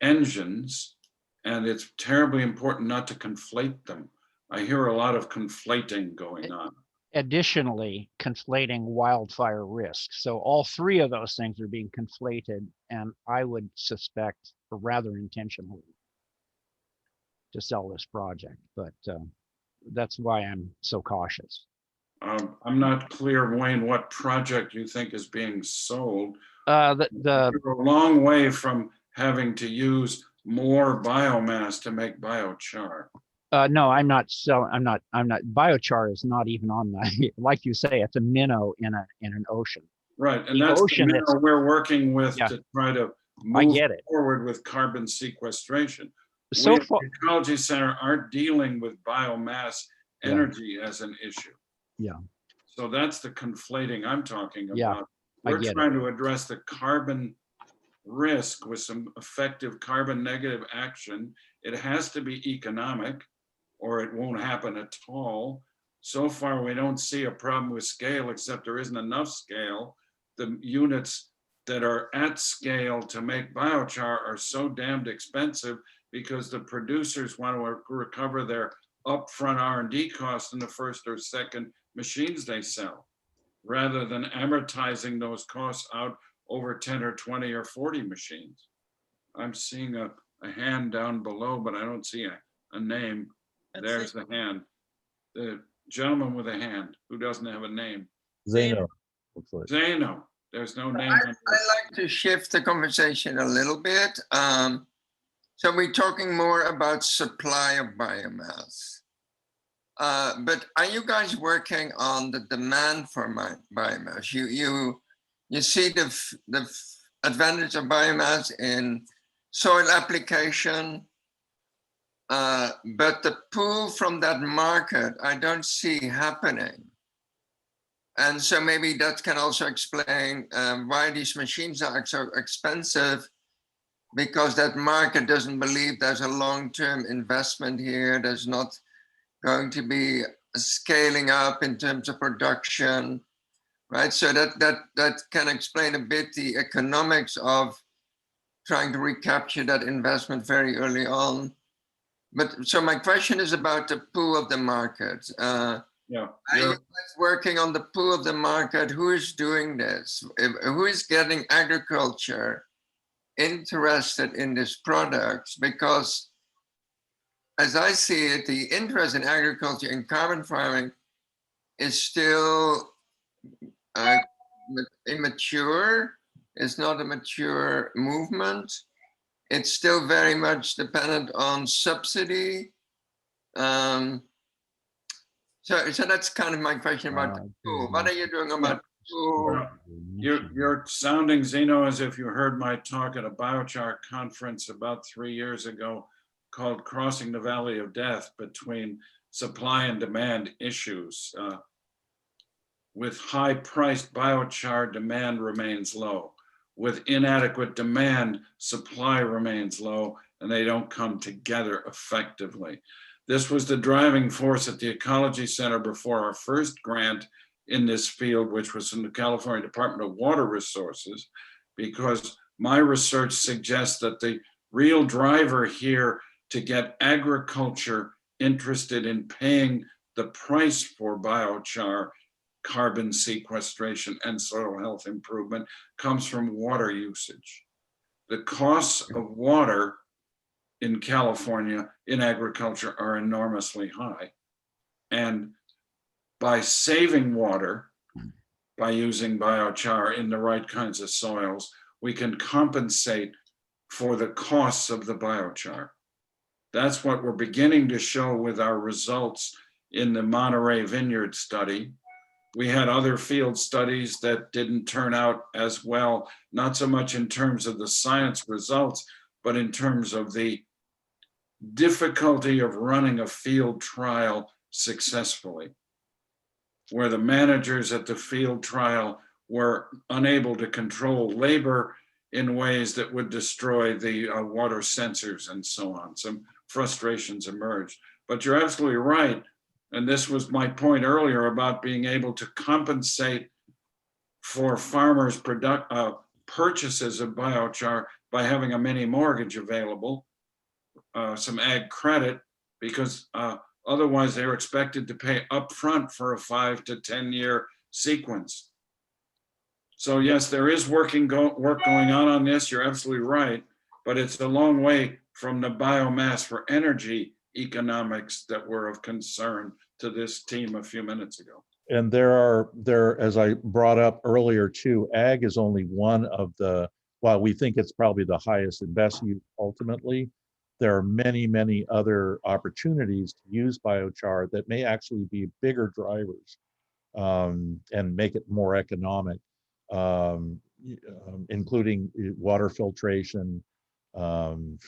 engines, and it's terribly important not to conflate them. I hear a lot of conflating going on. Additionally, conflating wildfire risk. So all three of those things are being conflated, and I would suspect rather intentionally to sell this project, but that's why I'm so cautious. I'm not clear, Wayne, what project you think is being sold. You're a long way from having to use more biomass to make biochar. No, I'm not selling. I'm not. Biochar is not even on the. Like you say, it's a minnow in an ocean. Right, and The that's the ocean that's- minnow we're working with Yeah. to try to I move get it. forward with carbon sequestration. So We at far, the Ecology Center aren't dealing with biomass Yeah. energy as an issue. Yeah. So that's the conflating I'm talking Yeah, about. I We're get it. trying to address the carbon risk with some effective carbon negative action. It has to be economic or it won't happen at all. So far, we don't see a problem with scale, except there isn't enough scale. The units that are at scale to make biochar are so damned expensive because the producers want to recover their upfront R&D costs in the first or second machines they sell, rather than amortizing those costs out over 10 or 20 or 40 machines. I'm seeing a hand down below, but I don't see a name. That's There's it. the hand. The gentleman with a hand who doesn't have a name. Zeno. Looks like. Zeno. There's no name. I like to shift the conversation a little bit. So we're talking more about supply of biomass. But are you guys working on the demand for biomass? You see the advantage of biomass in soil application, but the pull from that market, I don't see happening. And so maybe that can also explain why these machines are so expensive, because that market doesn't believe there's a long-term investment here. There's not going to be scaling up in terms of production, right? So that can explain a bit the economics of trying to recapture that investment very early on. But so my question is about the pool of the market. Yeah. Are you guys working on the pool of the market? Who is doing this? Who is getting agriculture interested in this product? Because as I see it, the interest in agriculture and carbon farming is still immature. It's not a mature movement. It's still very much dependent on subsidy. So that's kind of my question about the pool. What are you doing about the pool? You're sounding, Zeno, as if you heard my talk at a biochar conference about 3 years ago called Crossing the Valley of Death between supply and demand issues. With high-priced biochar, demand remains low. With inadequate demand, supply remains low, and they don't come together effectively. This was the driving force at the Ecology Center before our first grant in this field, which was from the California Department of Water Resources, because my research suggests that the real driver here to get agriculture interested in paying the price for biochar, carbon sequestration, and soil health improvement comes from water usage. The costs of water in California in agriculture are enormously high. And by saving water, by using biochar in the right kinds of soils, we can compensate for the costs of the biochar. That's what we're beginning to show with our results in the Monterey Vineyard study. We had other field studies that didn't turn out as well, not so much in terms of the science results, but in terms of the difficulty of running a field trial successfully, where the managers at the field trial were unable to control labor in ways that would destroy the water sensors and so on. Some frustrations emerged, but you're absolutely right. And this was my point earlier about being able to compensate for farmers' purchases of biochar by having a mini mortgage available, some ag credit, because otherwise they're expected to pay upfront for a 5 to 10 year sequence. So yes, there is work going on this. You're absolutely right, but it's a long way from the biomass for energy economics that were of concern to this team a few minutes ago. And as I brought up earlier too, ag is only one of the, while we think it's probably the highest and best use ultimately, there are many, many other opportunities to use biochar that may actually be bigger drivers and make it more economic, including water filtration, and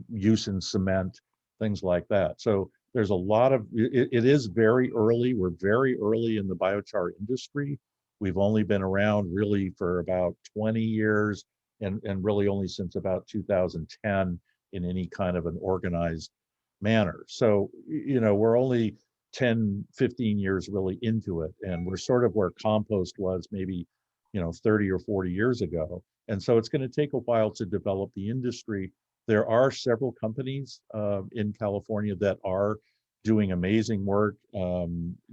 use in cement, things like that. So there's a lot of, it is very early. We're very early in the biochar industry. We've only been around really for about 20 years and really only since about 2010 in any kind of an organized manner. So, we're only 10, 15 years really into it. And we're sort of where compost was maybe, 30 or 40 years ago. And so it's going to take a while to develop the industry. There are several companies in California that are doing amazing work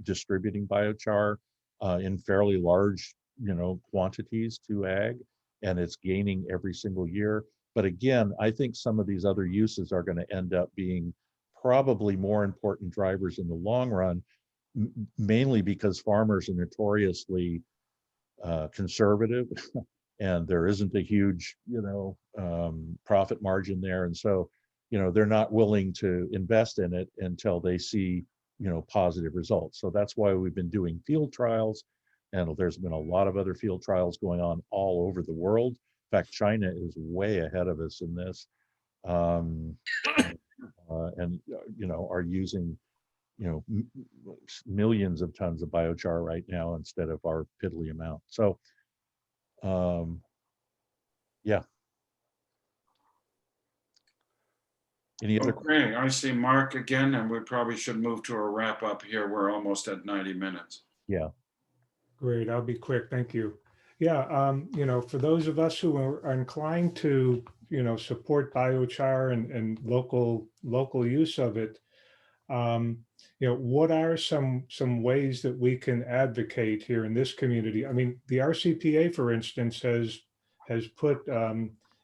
distributing biochar in fairly large, quantities to ag, and it's gaining every single year. But again, I think some of these other uses are going to end up being probably more important drivers in the long run, mainly because farmers are notoriously conservative and there isn't a huge, profit margin there. And so, they're not willing to invest in it until they see, positive results. So that's why we've been doing field trials. And there's been a lot of other field trials going on all over the world. In fact, China is way ahead of us in this. Are using, millions of tons of biochar right now instead of our piddly amount. So, yeah. Any other? Okay, I see Mark again, and we probably should move to a wrap up here. We're almost at 90 minutes. Yeah. Great, I'll be quick, thank you. Yeah, for those of us who are inclined to, support biochar and local use of it, what are some ways that we can advocate here in this community? I mean, the RCPA, for instance, has put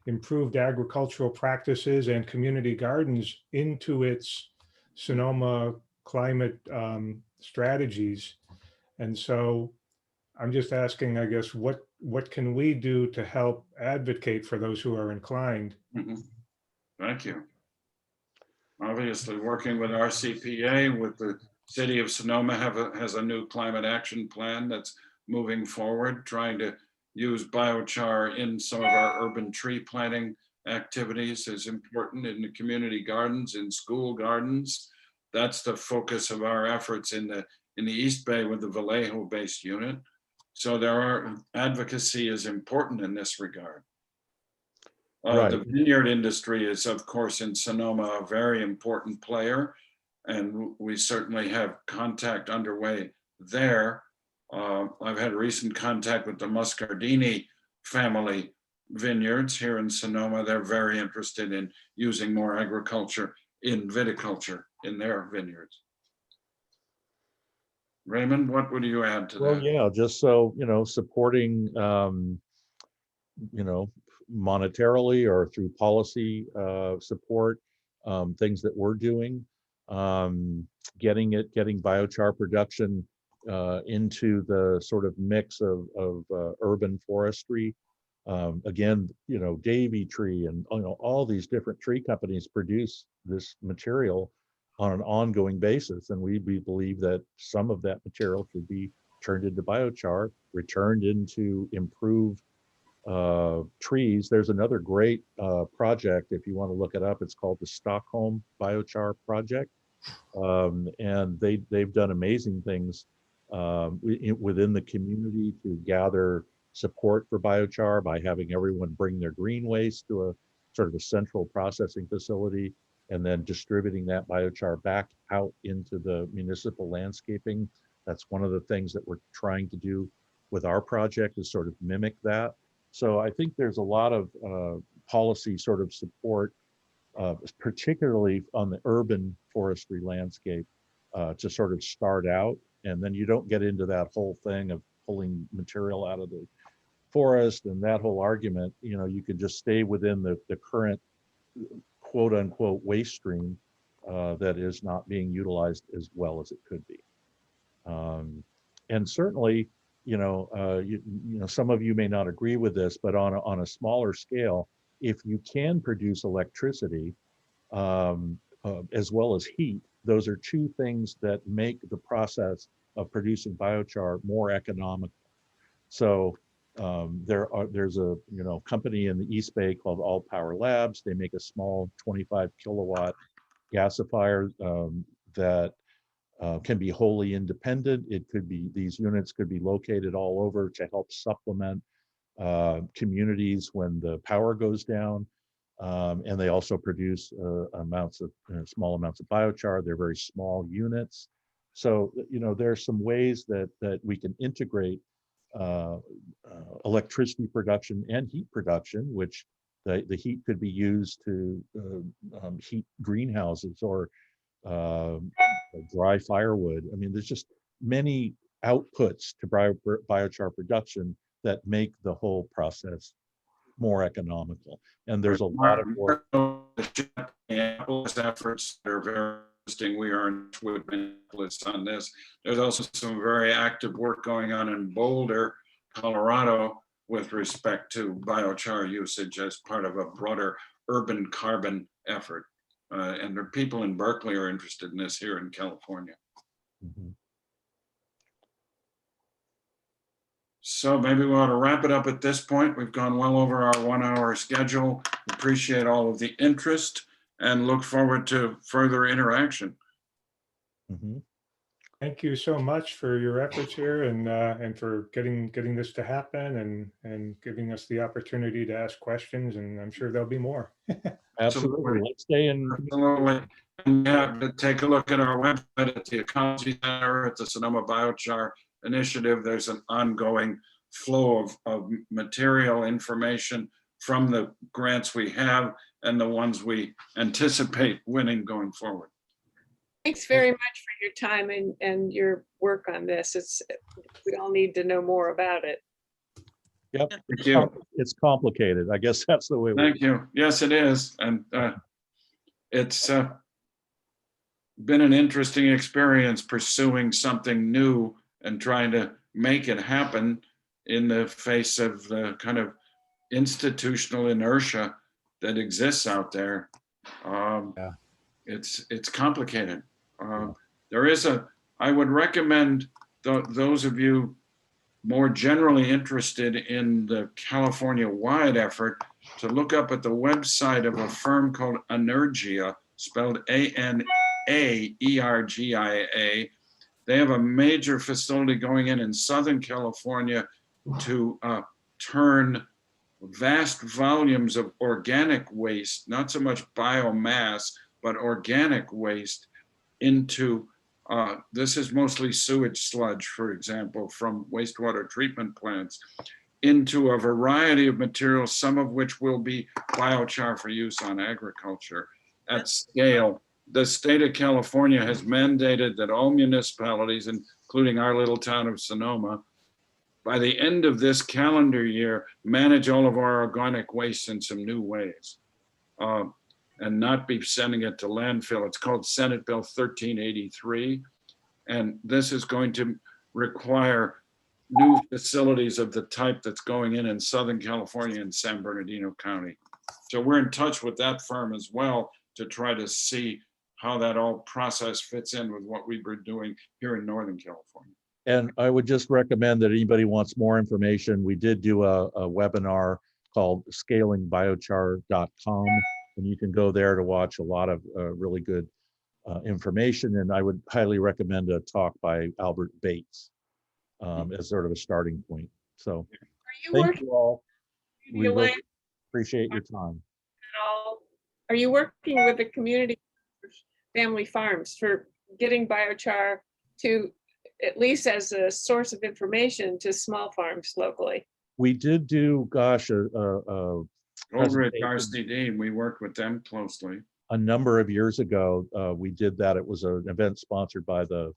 improved agricultural practices and community gardens into its Sonoma climate strategies. And so I'm just asking, I guess, what can we do to help advocate for those who are inclined? Mm-hmm. Thank you. Obviously, working with RCPA, with the city of Sonoma has a new climate action plan that's moving forward, trying to use biochar in some of our urban tree planting activities is important in the community gardens, in school gardens. That's the focus of our efforts in the East Bay with the Vallejo-based unit. So advocacy is important in this regard. Right. The vineyard industry is, of course, in Sonoma, a very important player, and we certainly have contact underway there. I've had recent contact with the Muscardini family vineyards here in Sonoma. They're very interested in using more agriculture in viticulture in their vineyards. Raymond, what would you add to that? Well, yeah, just so, supporting, monetarily or through policy support, things that we're doing, getting biochar production into the sort of mix of urban forestry. Again, Davy Tree and all these different tree companies produce this material on an ongoing basis, and we believe that some of that material could be turned into biochar, returned into improved trees. There's another great project, if you want to look it up. It's called the Stockholm Biochar Project, and they've done amazing things within the community to gather support for biochar by having everyone bring their green waste to a sort of a central processing facility, and then distributing that biochar back out into the municipal landscaping. That's one of the things that we're trying to do with our project, is sort of mimic that. So I think there's a lot of policy sort of support, particularly on the urban forestry landscape, to sort of start out. And then you don't get into that whole thing of pulling material out of the forest and that whole argument. You could just stay within the current quote unquote waste stream that is not being utilized as well as it could be. And certainly, some of you may not agree with this, but on a smaller scale, if you can produce electricity as well as heat, those are two things that make the process of producing biochar more economical. So there's a company in the East Bay called All Power Labs. They make a small 25 kilowatt gasifier that can be wholly independent. It could be, these units could be located all over to help supplement communities when the power goes down. And they also produce small amounts of biochar. They're very small units. So, there's some ways that we can integrate electricity production and heat production, which the heat could be used to heat greenhouses or dry firewood. I mean, there's just many outputs to biochar production that make the whole process more economical. And there's a lot of work. Efforts that are very interesting. We are with environmentalists on this. There's also some very active work going on in Boulder, Colorado, with respect to biochar usage as part of a broader urban carbon effort. And the people in Berkeley are interested in this here in California. Mm-hmm. So maybe we ought to wrap it up at this point. We've gone well over our 1 hour schedule. Appreciate all of the interest and look forward to further interaction. Mm-hmm. Thank you so much for your efforts here and for getting this to happen and giving us the opportunity to ask questions. And I'm sure there'll be more. Absolutely. Let's stay in. Absolutely. And yeah, take a look at our website at the Ecology Center, at the Sonoma Biochar Initiative. There's an ongoing flow of material information from the grants we have and the ones we anticipate winning going forward. Thanks very much for your time and your work on this. We all need to know more about it. Yep. Thank you. It's complicated. I guess that's the way. Thank you. Yes, it is. And it's been an interesting experience pursuing something new and trying to make it happen in the face of the kind of institutional inertia that exists out there. It's complicated. I would recommend those of you more generally interested in the California-wide effort to look up at the website of a firm called Anergia, spelled A-N-A-E-R-G-I-A. They have a major facility going in Southern California to turn vast volumes of organic waste, not so much biomass, but organic waste into, this is mostly sewage sludge, for example, from wastewater treatment plants, into a variety of materials, some of which will be biochar for use on agriculture at scale. The state of California has mandated that all municipalities, including our little town of Sonoma, by the end of this calendar year, manage all of our organic waste in some new ways and not be sending it to landfill. It's called Senate Bill 1383. And this is going to require new facilities of the type that's going in Southern California and San Bernardino County. So we're in touch with that firm as well to try to see how that all process fits in with what we've been doing here in Northern California. And I would just recommend that anybody wants more information. We did do a webinar called scalingbiochar.com, and you can go there to watch a lot of really good information. And I would highly recommend a talk by Albert Bates as sort of a starting point. So thank you all. We really appreciate your time. Are you working with the community family farms for getting biochar to, at least as a source of information, to small farms locally? We did do, gosh, over at RCD, we worked with them closely. A number of years ago, we did that. It was an event sponsored by the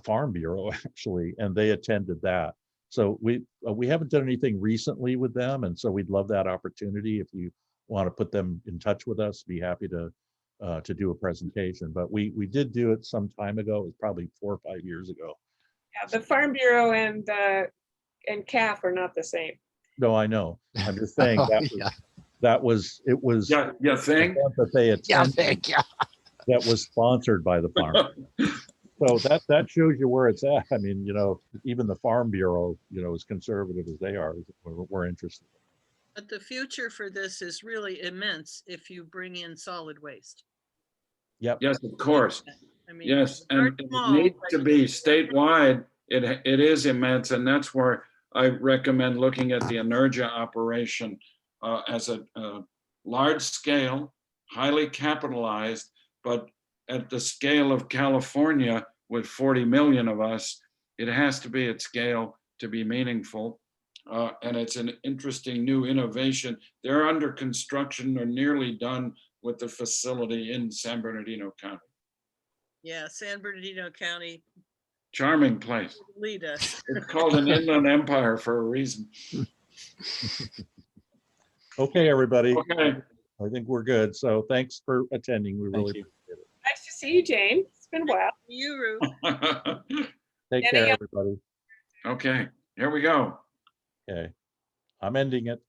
Farm Bureau, actually, and they attended that. So we haven't done anything recently with them, and so we'd love that opportunity. If you want to put them in touch with us, be happy to do a presentation. But we did do it some time ago. It was probably 4 or 5 years ago. Yeah, the Farm Bureau and CAF are not the same. No, I know. I'm just saying that was, It was Yeah, you an think? event that they Yeah, attended thank you. that was sponsored by the farm. So that shows you where it's at. I mean, you know, even the Farm Bureau, you know, as conservative as they are, we're interested. But the future for this is really immense if you bring in solid waste. Yep. Yes, of course. I mean, Yes, and start it small, needs but to be statewide. It is immense, and that's where I recommend looking at the Energia operation as a large scale, highly capitalized, but at the scale of California with 40 million of us, it has to be at scale to be meaningful. And it's an interesting new innovation. They're under construction or nearly done with the facility in San Bernardino County. yeah, San Bernardino County, Charming place. lead us. It's called an inland empire for a reason. Okay, everybody. Okay. I think we're good. So thanks for attending. We really you. appreciate it. Nice to see you, Jane. It's been a while. You, Ruth. Take Any care, other- everybody. Okay, here we go. Okay. I'm ending it.